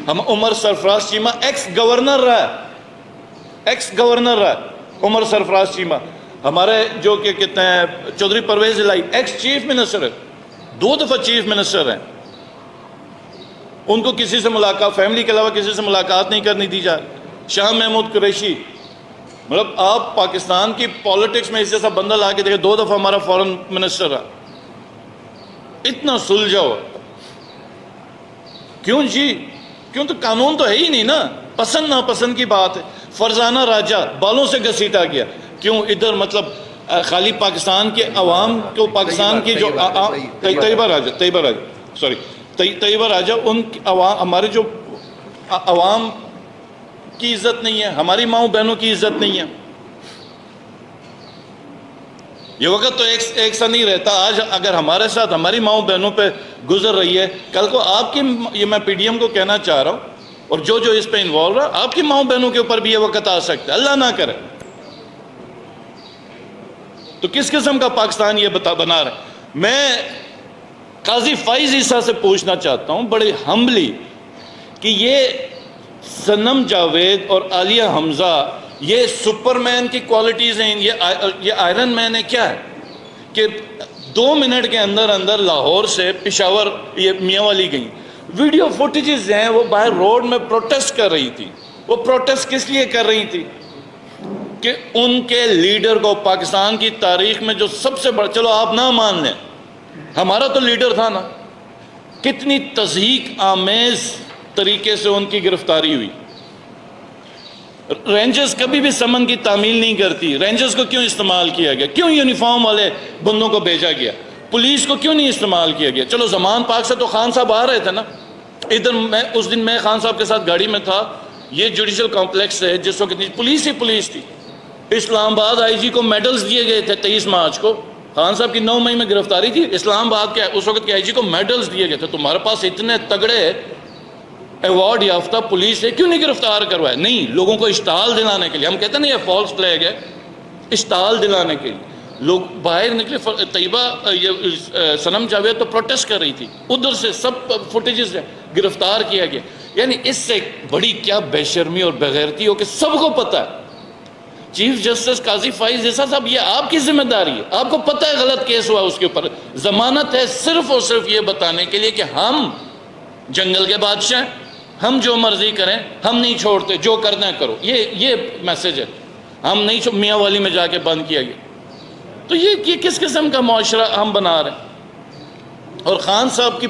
ہم عمر سرفراز چیمہ ایکس گورنر رہا ہے, عمر سرفراز چیمہ. ہمارے جو کہ کہتے ہیں چودھری پرویز الہی ایکس چیف منسٹر ہے, 2 دفعہ چیف منسٹر ہیں, ان کو کسی سے ملاقات, فیملی کے علاوہ کسی سے ملاقات نہیں کرنی دی جا رہی. شاہ محمود قریشی, مطلب آپ پاکستان کی پالیٹکس میں اس جیسا بندہ لا کے دیکھیں, 2 دفعہ ہمارا فورن منسٹر رہا, اتنا سلجھا ہوا. کیوں جی؟ کیوں؟ تو قانون تو ہے ہی نہیں نا, پسند ناپسند کی بات ہے. فرزانہ راجہ بالوں سے گھسیٹا گیا, کیوں؟ ادھر مطلب خالی پاکستان کے عوام کو, پاکستان کی جو طیبہ راجہ ان ہمارے جو عوام کی عزت نہیں ہے, ہماری ماؤں بہنوں کی عزت نہیں ہے. یہ وقت تو ایک سا نہیں رہتا. آج اگر ہمارے ساتھ ہماری ماؤں بہنوں پہ گزر رہی ہے, کل کو آپ کی, یہ میں پی ڈی ایم کو کہنا چاہ رہا ہوں, اور جو اس پہ انوالو رہا, آپ کی ماؤں بہنوں کے اوپر بھی یہ وقت آ سکتا ہے, اللہ نہ کرے. تو کس قسم کا پاکستان یہ بنا رہے ہیں؟ میں قاضی فائز عیسیٰ سے پوچھنا چاہتا ہوں بڑے ہمبلی کہ یہ صنم جاوید اور عالیہ حمزہ یہ سپرمین کی کوالٹیز ہیں, یہ آئرن مین ہے کیا ہے کہ 2 منٹ کے اندر لاہور سے پشاور یہ میاں والی گئیں. ویڈیو فوٹیجز ہیں, وہ باہر روڈ میں پروٹیسٹ کر رہی تھی. وہ پروٹیسٹ کس لیے کر رہی تھی؟ کہ ان کے لیڈر کو پاکستان کی تاریخ میں جو سب سے بڑا, چلو آپ نہ مان لیں, ہمارا تو لیڈر تھا نا, کتنی تضحیک آمیز طریقے سے ان کی گرفتاری ہوئی. رینجرز کبھی بھی سمن کی تعمیل نہیں کرتی. رینجرز کو کیوں استعمال کیا گیا؟ کیوں یونیفارم والے بندوں کو بھیجا گیا؟ پولیس کو کیوں نہیں استعمال کیا گیا؟ چلو زمان پاک سے تو خان صاحب آ رہے تھے نا. ادھر اس دن میں خان صاحب کے ساتھ گاڑی میں تھا, یہ جوڈیشل کمپلیکس ہے جس وقت پولیس ہی پولیس تھی. اسلام آباد آئی جی کو میڈلز دیے گئے تھے 23 مارچ کو, خان صاحب کی 9 مئی میں گرفتاری تھی, اسلام آباد کے اس وقت کے آئی جی کو میڈلز دیے گئے تھے. تمہارے پاس اتنے تگڑے ایوارڈ یافتہ پولیس ہے, کیوں نہیں گرفتار کروایا؟ نہیں, لوگوں کو اشتعال دلانے کے لیے. ہم کہتے ہیں نا یہ فالس فلیگ ہے, اشتعال دلانے کے لیے لوگ باہر نکلے. طیبہ یہ صنم جاوید تو پروٹیسٹ کر رہی تھی, ادھر سے سب فوٹیجز گرفتار کیا گیا. یعنی اس سے بڑی کیا بے شرمی اور بغیرتی ہو کہ سب کو پتہ ہے. چیف جسٹس قاضی فائز عیسیٰ صاحب, یہ آپ کی ذمہ داری ہے, آپ کو پتہ ہے غلط کیس ہوا, اس کے اوپر ضمانت ہے صرف اور صرف یہ بتانے کے لیے کہ ہم جنگل کے بادشاہ ہیں, ہم جو مرضی کریں, ہم نہیں چھوڑتے, جو کرنا ہے کرو. یہ میسج ہے. ہم نہیں میاں والی میں جا کے بند کیا گیا. تو یہ کس قسم کا معاشرہ ہم بنا رہے ہیں؟ اور خان صاحب کی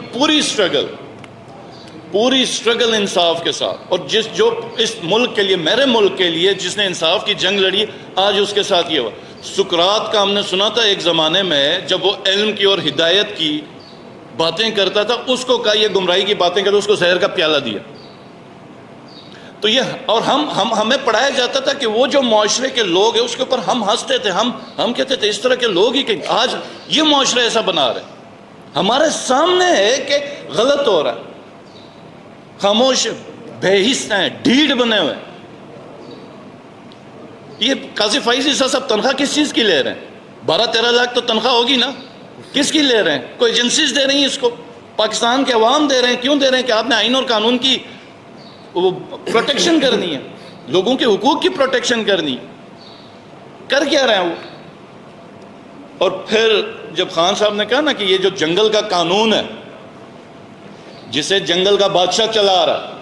پوری سٹرگل انصاف کے ساتھ, اور جو اس ملک کے لیے, میرے ملک کے لیے جس نے انصاف کی جنگ لڑی, آج اس کے ساتھ یہ ہوا. سقراط کا ہم نے سنا تھا ایک زمانے میں, جب وہ علم کی اور ہدایت کی باتیں کرتا تھا, اس کو کہا یہ گمراہی کی باتیں کرتا, اس کو زہر کا پیالہ دیا. تو یہ, اور ہمیں پڑھایا جاتا تھا کہ وہ جو معاشرے کے لوگ ہیں اس کے اوپر ہم ہنستے تھے, ہم کہتے تھے اس طرح کے لوگ ہی کہیں. آج یہ معاشرہ ایسا بنا رہے, ہمارے سامنے ہے کہ غلط ہو رہا ہے, خاموش بے حس ہیں, ڈھیڑ بنے ہوئے. یہ قاضی فائز عیسیٰ صاحب تنخواہ کس چیز کی لے رہے ہیں؟ 12-13 لاکھ تو تنخواہ ہوگی نا, کس کی لے رہے ہیں؟ کوئی ایجنسیز دے رہی ہیں اس کو, پاکستان کے عوام دے رہے ہیں. کیوں دے رہے ہیں؟ کہ آپ نے آئین اور قانون کی وہ پروٹیکشن کرنی ہے, لوگوں کے حقوق کی پروٹیکشن کرنی ہے. کر کیا رہے ہیں وہ؟ اور پھر جب خان صاحب نے کہا نا کہ یہ جو جنگل کا قانون ہے جسے جنگل کا بادشاہ چلا رہا,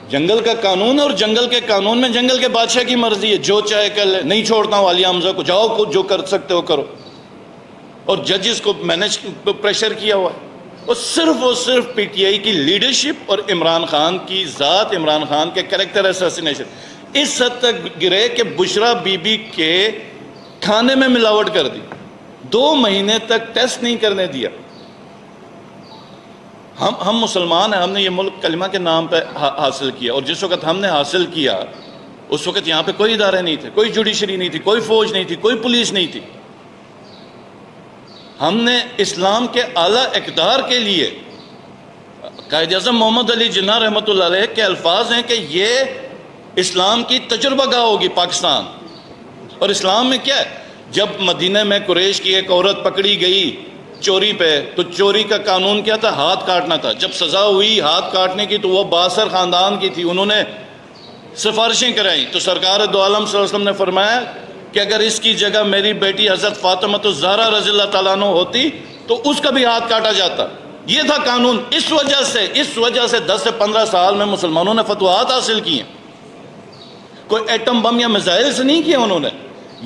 جنگل کا قانون ہے اور جنگل کے قانون میں جنگل کے بادشاہ کی مرضی ہے، جو چاہے کر لے، نہیں چھوڑتا ہوں عالیہ حمزہ کو، جاؤ جو کر سکتے ہو کرو. اور ججز کو مینج پریشر کیا ہوا ہے، اور صرف پی ٹی آئی کی لیڈرشپ اور عمران خان کی ذات، عمران خان کے کریکٹر اسیسینیشن اس حد تک گرے کہ بشرا بی بی کے کھانے میں ملاوٹ کر دی، 2 مہینے تک ٹیسٹ نہیں کرنے دیا. ہم مسلمان ہیں، ہم نے یہ ملک کلمہ کے نام پہ حاصل کیا، اور جس وقت ہم نے حاصل کیا اس وقت یہاں پہ کوئی ادارے نہیں تھے، کوئی جوڈیشری نہیں تھی، کوئی فوج نہیں تھی، کوئی پولیس نہیں تھی. ہم نے اسلام کے اعلیٰ اقدار کے لیے، قائد اعظم محمد علی جناح رحمۃ اللہ علیہ کے الفاظ ہیں کہ یہ اسلام کی تجربہ گاہ ہوگی پاکستان. اور اسلام میں کیا ہے، جب مدینہ میں قریش کی ایک عورت پکڑی گئی چوری پہ، تو چوری کا قانون کیا تھا؟ ہاتھ کاٹنا تھا. جب سزا ہوئی ہاتھ کاٹنے کی تو وہ باثر خاندان کی تھی، انہوں نے سفارشیں کرائیں، تو سرکار دو عالم صلی اللہ علیہ وسلم نے فرمایا کہ اگر اس کی جگہ میری بیٹی حضرت فاطمہ الزہرا رضی اللہ تعالیٰ عنہ ہوتی تو اس کا بھی ہاتھ کاٹا جاتا. یہ تھا قانون. اس وجہ سے 10 سے 15 سال میں مسلمانوں نے فتوحات حاصل کی ہیں. کوئی ایٹم بم یا میزائل سے نہیں کیا انہوں نے.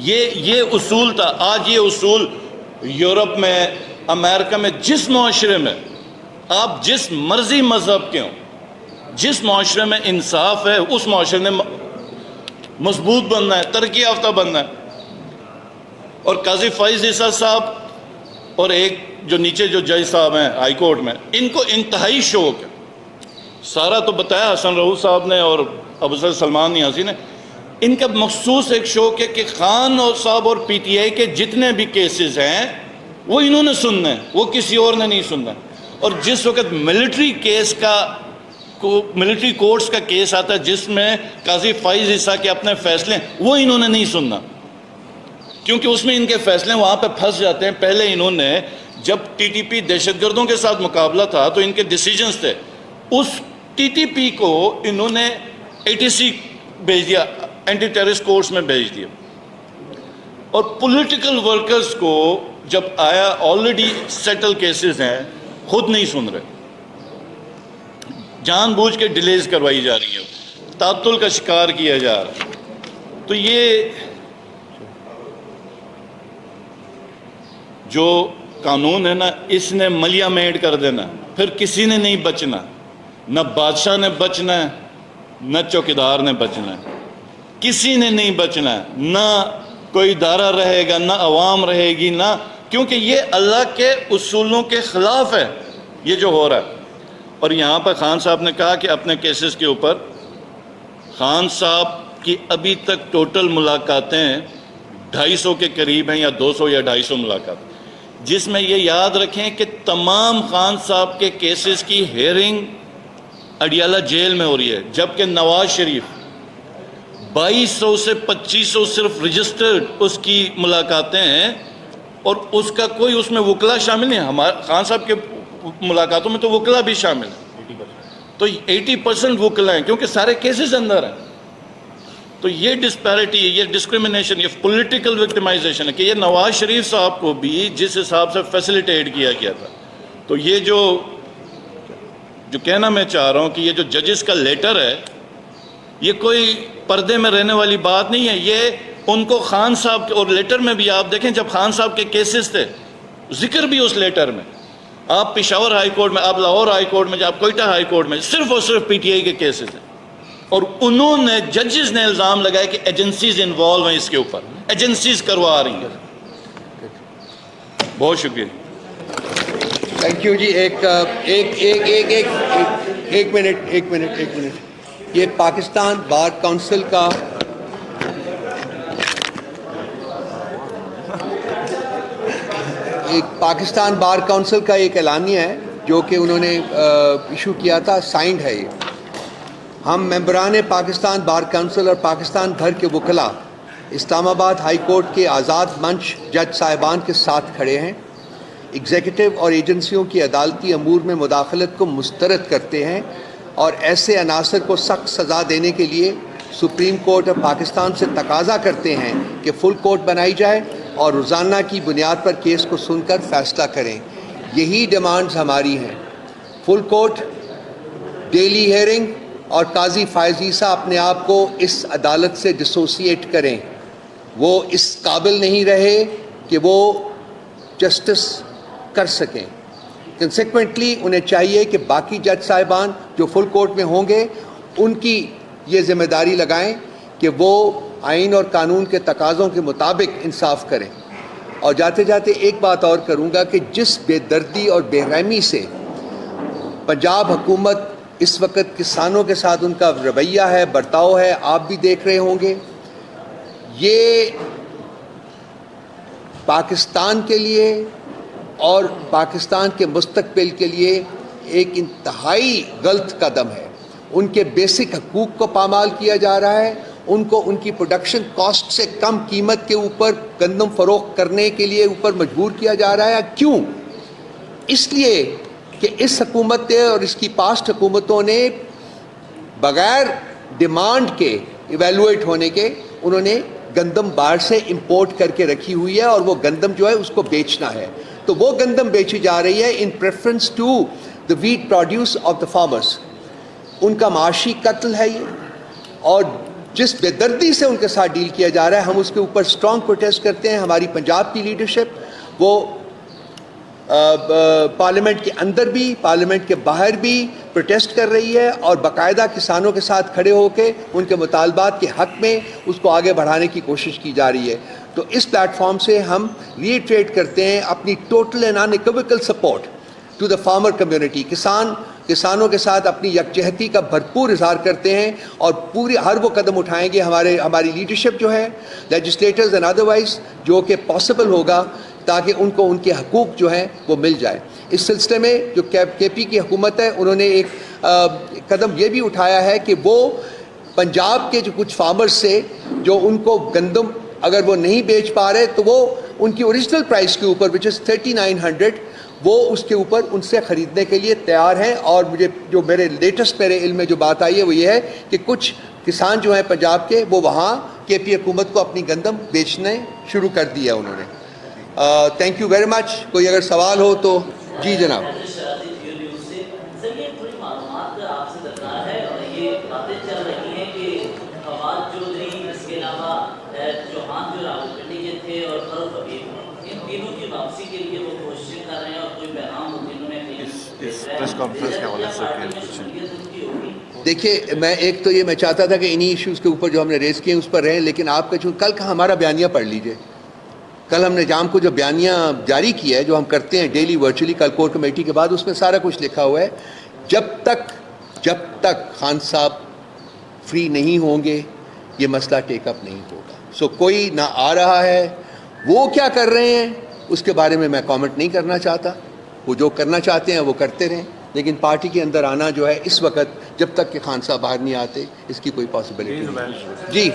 یہ اصول تھا. آج یہ اصول یورپ میں، امریکہ میں، جس معاشرے میں آپ جس مرضی مذہب کے ہوں، جس معاشرے میں انصاف ہے اس معاشرے نے مضبوط بننا ہے، ترقی یافتہ بننا ہے. اور قاضی فائز عیسیٰ صاحب اور ایک جو نیچے جو جج صاحب ہیں ہائی کورٹ میں، ان کو انتہائی شوق ہے. سارا تو بتایا حسن رؤوف صاحب نے اور ابو سر سلمان نیازی نے. ان کا مخصوص ایک شوق ہے کہ خان اور صاحب اور پی ٹی آئی کے جتنے بھی کیسز ہیں وہ انہوں نے سننا ہے، وہ کسی اور نے نہیں سننا. اور جس وقت ملٹری کورٹس کا کیس آتا ہے جس میں قاضی فائز عیسیٰ کے اپنے فیصلے، وہ انہوں نے نہیں سننا، کیونکہ اس میں ان کے فیصلے وہاں پہ پھنس جاتے ہیں. پہلے انہوں نے جب ٹی ٹی پی دہشت گردوں کے ساتھ مقابلہ تھا تو ان کے ڈیسیجنز تھے، اس ٹی ٹی پی کو انہوں نے ATC بھیج دیا، اینٹی ٹیررسٹ کورٹس میں بھیج دیا. اور پولیٹیکل ورکرز کو جب آیا آلریڈی سیٹل کیسز ہیں، خود نہیں سن رہے، جان بوجھ کے ڈیلیز کروائی جا رہی ہے، تعطل کا شکار کیا جا رہا ہے. تو یہ جو قانون ہے نا، اس نے ملیا میٹ کر دینا، پھر کسی نے نہیں بچنا. نہ بادشاہ نے بچنا ہے، نہ چوکیدار نے بچنا ہے، کسی نے نہیں بچنا ہے. نہ کوئی ادارہ رہے گا، نہ عوام رہے گی، نہ، کیونکہ یہ اللہ کے اصولوں کے خلاف ہے یہ جو ہو رہا ہے. اور یہاں پر خان صاحب نے کہا کہ اپنے کیسز کے اوپر خان صاحب کی ابھی تک ٹوٹل ملاقاتیں 250 کے قریب ہیں، یا 200 یا 250 ملاقات، جس میں یہ یاد رکھیں کہ تمام خان صاحب کے کیسز کی ہیئرنگ اڈیالہ جیل میں ہو رہی ہے، جبکہ نواز شریف 2200 سے 2500 صرف رجسٹرڈ اس کی ملاقاتیں ہیں، اور اس کا کوئی اس میں وکلا شامل نہیں. ہمارے خان صاحب کے ملاقاتوں میں تو وکلا بھی شامل ہے، تو 80% وکلا ہیں کیونکہ سارے کیسز اندر ہیں. تو یہ ڈسپیرٹی، یہ ڈسکریمنیشن، یہ پولیٹیکل وکٹمائزیشن ہے کہ یہ نواز شریف صاحب کو بھی جس حساب سے فیسیلیٹیٹ کیا گیا تھا. تو یہ جو کہنا میں چاہ رہا ہوں کہ یہ جو ججز کا لیٹر ہے، یہ کوئی پردے میں رہنے والی بات نہیں ہے. یہ ان کو خان صاحب کے، اور لیٹر میں بھی آپ دیکھیں جب خان صاحب کے کیسز تھے، ذکر بھی اس لیٹر میں، آپ پشاور ہائی کورٹ میں، آپ لاہور ہائی کورٹ میں، آپ کوئٹہ ہائی کورٹ میں، صرف اور صرف پی ٹی آئی کے کیسز ہیں. اور انہوں نے، ججز نے الزام لگایا کہ ایجنسیز انوالو ہیں اس کے اوپر، ایجنسیز کروا رہی ہیں. بہت شکریہ. تھینک یو جی. ایک منٹ. یہ پاکستان بار کونسل کا ایک اعلانیہ ہے جو کہ انہوں نے ایشو کیا تھا، سائنڈ ہے. یہ ہم ممبران پاکستان بار کونسل اور پاکستان بھر کے وکلاء اسلام آباد ہائی کورٹ کے آزاد منچ جج صاحبان کے ساتھ کھڑے ہیں. ایگزیکٹو اور ایجنسیوں کی عدالتی امور میں مداخلت کو مسترد کرتے ہیں اور ایسے عناصر کو سخت سزا دینے کے لیے سپریم کورٹ آف پاکستان سے تقاضا کرتے ہیں کہ فل کورٹ بنائی جائے اور روزانہ کی بنیاد پر کیس کو سن کر فیصلہ کریں. یہی ڈیمانڈز ہماری ہیں، فل کورٹ، ڈیلی ہیئرنگ اور قاضی فائز عیسیٰ اپنے آپ کو اس عدالت سے ڈسوسیٹ کریں. وہ اس قابل نہیں رہے کہ وہ جسٹس کر سکیں. کنسیکوینٹلی انہیں چاہیے کہ باقی جج صاحبان جو فل کورٹ میں ہوں گے ان کی یہ ذمہ داری لگائیں کہ وہ آئین اور قانون کے تقاضوں کے مطابق انصاف کریں. اور جاتے جاتے ایک بات اور کروں گا کہ جس بے دردی اور بے رحمی سے پنجاب حکومت اس وقت کسانوں کے ساتھ ان کا رویہ ہے، برتاؤ ہے، آپ بھی دیکھ رہے ہوں گے، یہ پاکستان کے لیے اور پاکستان کے مستقبل کے لیے ایک انتہائی غلط قدم ہے. ان کے بیسک حقوق کو پامال کیا جا رہا ہے. ان کو ان کی پروڈکشن کاسٹ سے کم قیمت کے اوپر گندم فروخت کرنے کے لیے اوپر مجبور کیا جا رہا ہے. کیوں؟ اس لیے کہ اس حکومت نے اور اس کی پاسٹ حکومتوں نے بغیر ڈیمانڈ کے ایویلویٹ ہونے کے انہوں نے گندم باہر سے امپورٹ کر کے رکھی ہوئی ہے اور وہ گندم جو ہے اس کو بیچنا ہے. تو وہ گندم بیچی جا رہی ہے in preference to the wheat produce of the farmers. ان کا معاشی قتل ہے یہ، اور جس بے دردی سے ان کے ساتھ ڈیل کیا جا رہا ہے ہم اس کے اوپر اسٹرانگ پروٹیسٹ کرتے ہیں. ہماری پنجاب کی لیڈرشپ وہ پارلیمنٹ کے اندر بھی پارلیمنٹ کے باہر بھی پروٹیسٹ کر رہی ہے اور باقاعدہ کسانوں کے ساتھ کھڑے ہو کے ان کے مطالبات کے حق میں اس کو آگے بڑھانے کی کوشش کی جا رہی ہے. تو اس پلیٹ فارم سے ہم ریٹریٹ کرتے ہیں اپنی total and unequivocal support to the farmer community. کسانوں کے ساتھ اپنی یکجہتی کا بھرپور اظہار کرتے ہیں اور پوری ہر وہ قدم اٹھائیں گے ہماری لیڈرشپ جو ہے لیجسلیٹرز اینڈ ادروائز جو کہ پاسبل ہوگا تاکہ ان کو ان کے حقوق جو ہیں وہ مل جائے. اس سلسلے میں جو کے پی کی حکومت ہے انہوں نے ایک قدم یہ بھی اٹھایا ہے کہ وہ پنجاب کے جو کچھ فارمرز سے جو ان کو گندم اگر وہ نہیں بیچ پا رہے تو وہ ان کی اوریجنل پرائس کے اوپر وچ از 3900 وہ اس کے اوپر ان سے خریدنے کے لیے تیار ہیں. اور مجھے جو میرے علم میں جو بات آئی ہے وہ یہ ہے کہ کچھ کسان جو ہیں پنجاب کے وہ وہاں کے پی حکومت کو اپنی گندم بیچنے شروع کر دیا انہوں نے. Thank you very much. کوئی اگر سوال ہو تو جی جناب. دیکھیے میں ایک تو یہ میں چاہتا تھا کہ انہی ایشوز کے اوپر جو ہم نے ریز کیے اس پر رہیں، لیکن آپ کا کل کا ہمارا بیانیہ پڑھ لیجئے. کل ہم نے جام کو جو بیانیہ جاری کیا ہے جو ہم کرتے ہیں ڈیلی ورچولی کل کور کمیٹی کے بعد اس میں سارا کچھ لکھا ہوا ہے. جب تک خان صاحب فری نہیں ہوں گے یہ مسئلہ ٹیک اپ نہیں ہوگا. سو کوئی نہ آ رہا ہے، وہ کیا کر رہے ہیں اس کے بارے میں کامنٹ نہیں کرنا چاہتا. وہ جو کرنا چاہتے ہیں وہ کرتے رہیں، لیکن پارٹی کے اندر آنا جو ہے اس وقت جب تک کہ خان صاحب باہر نہیں آتے اس کی کوئی پاسبلٹی نہیں. جی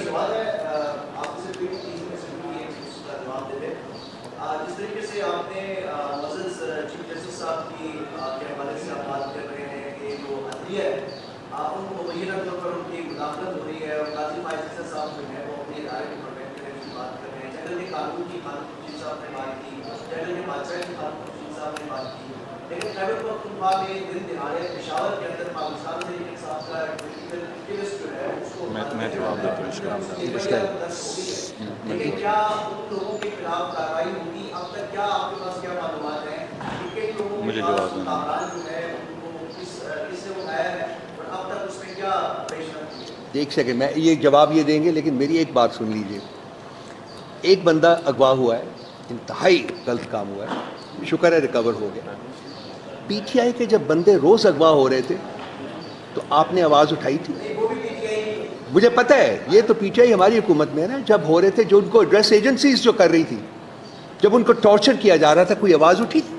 میں جواب دیتا ہوں. مجھے جواب ایک سیکنڈ میں یہ جواب یہ دیں گے، لیکن میری ایک بات سن لیجئے. ایک بندہ اغوا ہوا ہے، انتہائی غلط کام ہوا ہے، شکر ہے ریکور ہو گیا. پی ٹی آئی کے جب بندے روز اغوا ہو رہے تھے تو آپ نے آواز اٹھائی تھی؟ مجھے پتہ ہے یہ تو پی ٹی آئی ہماری حکومت میں ہے نا. جب ہو رہے تھے جو ان کو ایڈریس ایجنسیز جو کر رہی تھی، جب ان کو ٹارچر کیا جا رہا تھا کوئی آواز اٹھی تھی؟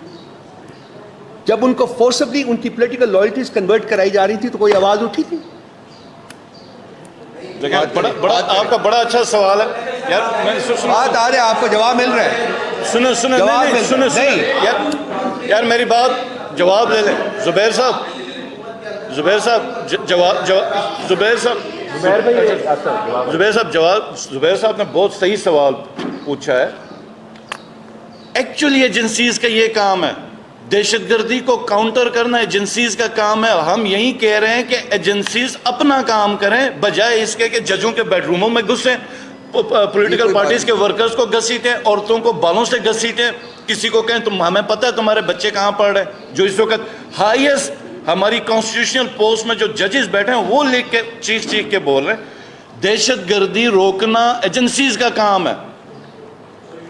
جب ان کو فورسبلی ان کی پولیٹیکل لائلٹیز کنورٹ کرائی جا رہی تھی تو کوئی آواز اٹھی تھی؟ آپ کا بڑا اچھا سوال ہے یار. بات آ رہے آپ کو جواب مل رہا ہے. سنیں یار میری بات جواب لے لیں. زبیر صاحب نے بہت صحیح سوال پوچھا ہے. ایکچولی ایجنسیز کا یہ کام ہے دہشت گردی کو کاؤنٹر کرنا ایجنسیز کا کام ہے. ہم یہی کہہ رہے ہیں کہ ایجنسیز اپنا کام کریں بجائے اس کے کہ ججوں کے بیڈ روموں میں گھسیں, پولیٹیکل پارٹیز کے ورکرز کو گھسیٹیں, عورتوں کو بالوں سے گھسیٹیں, کسی کو کہیں تم ہمیں پتہ ہے تمہارے بچے کہاں پڑھ رہے ہیں. جو اس وقت ہائیسٹ ہماری کانسٹیٹیوشنل پوسٹ میں جو ججز بیٹھے ہیں وہ لکھ کے چیخ کے بول رہے ہیں دہشت گردی روکنا ایجنسیز کا کام ہے.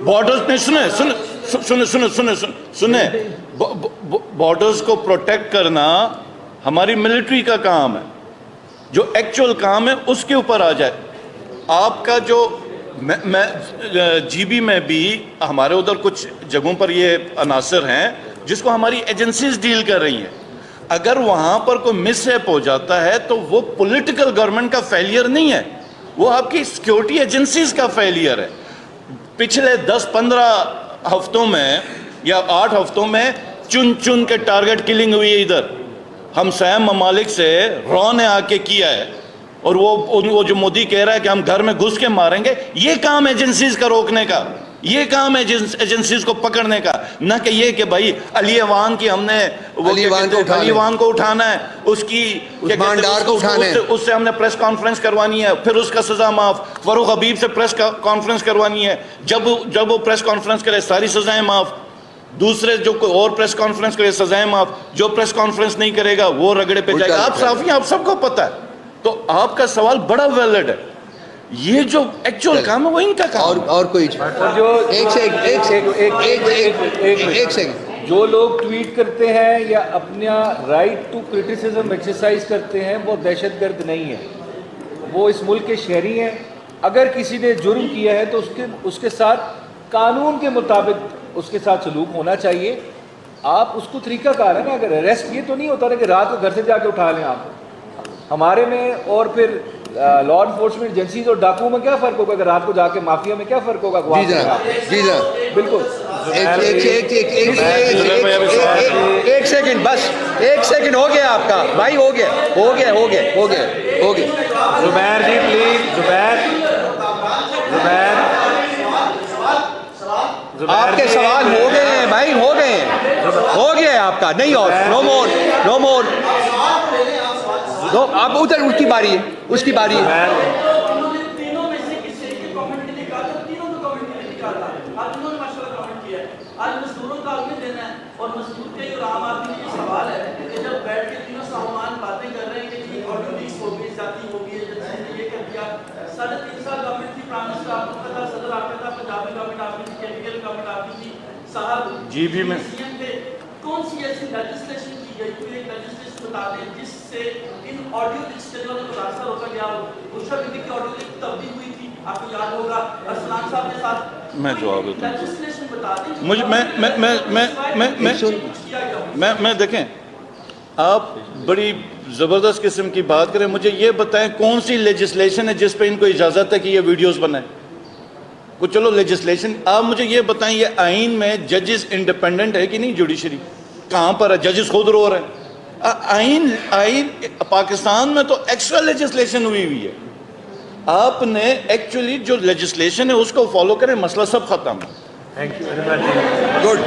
بارڈرز سنیں بارڈرز کو پروٹیکٹ کرنا ہماری ملٹری کا کام ہے. جو ایکچول کام ہے اس کے اوپر آ جائے. آپ کا جو جی بی میں بھی ہمارے ادھر کچھ جگہوں پر یہ عناصر ہیں جس کو ہماری ایجنسیز ڈیل کر رہی ہیں. اگر وہاں پر کوئی مس ہیپ ہو جاتا ہے تو وہ پولیٹیکل گورنمنٹ کا فیلئر نہیں ہے, وہ آپ کی سیکیورٹی ایجنسیز کا فیلئر ہے. پچھلے 10-15 ہفتوں میں یا 8 ہفتوں میں چن کے ٹارگٹ کلنگ ہوئی ہے ادھر. ہمسایہ ممالک سے رو نے آ کے کیا ہے, اور وہ جو مودی کہہ رہا ہے کہ ہم گھر میں گھس کے ماریں گے, یہ کام ایجنسیز کا روکنے کا, یہ کام ہے ایجنسیز کو پکڑنے کا, نہ کہ یہ کہ بھائی علی ایوان کی ہم نے علی ایوان کو اٹھانا ہے, اس کی اس سے ہم نے پریس کانفرنس کروانی ہے, پھر اس کا سزا معاف. فاروق حبیب سے پریس کانفرنس کروانی ہے, جب وہ پریس کانفرنس کرے ساری سزائیں معاف. دوسرے جو کوئی اور پریس کانفرنس کرے سزائیں معاف. جو پریس کانفرنس نہیں کرے گا وہ رگڑے پہ جائے گا. آپ صحافی آپ سب کو پتہ ہے. تو آپ کا سوال بڑا ویلڈ ہے. یہ جو ایکچول کام ہے وہ ان کا کام. اور کوئی ایک سیکنڈ, جو لوگ ٹویٹ کرتے ہیں یا اپنا رائٹ ٹو کرٹیسزم ایکسرسائز کرتے ہیں وہ دہشت گرد نہیں ہیں, وہ اس ملک کے شہری ہیں. اگر کسی نے جرم کیا ہے تو اس کے ساتھ قانون کے مطابق اس کے ساتھ سلوک ہونا چاہیے. آپ اس کو طریقہ کار ہے نا, اگر اریسٹ یہ تو نہیں ہوتا نا کہ رات کو گھر سے جا کے اٹھا لیں آپ. ہمارے میں اور پھر لا انفورسمنٹ ایجنسیز اور ڈاکوؤں میں کیا فرق ہوگا, اگر رات کو جا کے مافیا میں کیا فرق ہوگا؟ جی جناب بالکل. ایک سیکنڈ بس, ایک سیکنڈ ہو گیا آپ کا بھائی, ہو گیا. زبیر جی پلیز, آپ کے سوال ہو گئے ہیں بھائی, ہو گیا ہے آپ کا, نہیں اور نو مور. آپ ادھر اس کی باری ہے. آج مزدوروں کا آگے دینا ہے, اور مزدور کے اور عام آدمی کا یہ سوال ہے کہ جب بیٹھ کے تینوں سامان باتیں کر رہے ہیں کہ جی آڈیو لیکس ہو گئی, ذاتی ہو گئی, ایجنسی نے یہ کر دیا. 3.5 سال گورنمنٹ تھی, پرائم منسٹر آپ کو پتا, صدر آپ کا تھا, پنجابی گورنمنٹ آپ کی تھی, کیپیٹل گورنمنٹ آپ کی تھی, صاحب جی بھی میں سی ایم تھے. کون سی ایسی لیجسلیشن کی گئی, کوئی ایک لیجسلیشن بتا دیں جس سے ان آڈیو لیکس کے جو راستہ روکا گیا ہو. گلشن بیدی کی آڈیو لیک تبدیل ہوئی تھی, آپ کو یاد ہوگا, ارسلان صاحب کے ساتھ. میں جواب دیتا ہوں. لیجسلیشن بتا دیں مجھے میں دیکھیں, آپ بڑی زبردست قسم کی بات کریں. مجھے یہ بتائیں کون سی لیجسلیشن ہے جس پہ ان کو اجازت ہے کہ یہ ویڈیوز بنائیں. کچھ چلو لیجسلیشن, آپ مجھے یہ بتائیں یہ آئین میں ججز انڈیپینڈنٹ ہے کہ نہیں؟ جوڈیشری کہاں پر ہے؟ ججز خود رو رہے ہیں. آئین پاکستان میں تو ایکسٹرا لیجسلیشن ہوئی ہے. آپ نے ایکچولی جو لیجسلیشن ہے اس کو فالو کریں, مسئلہ سب ختم ہے. Thank you. گڈ.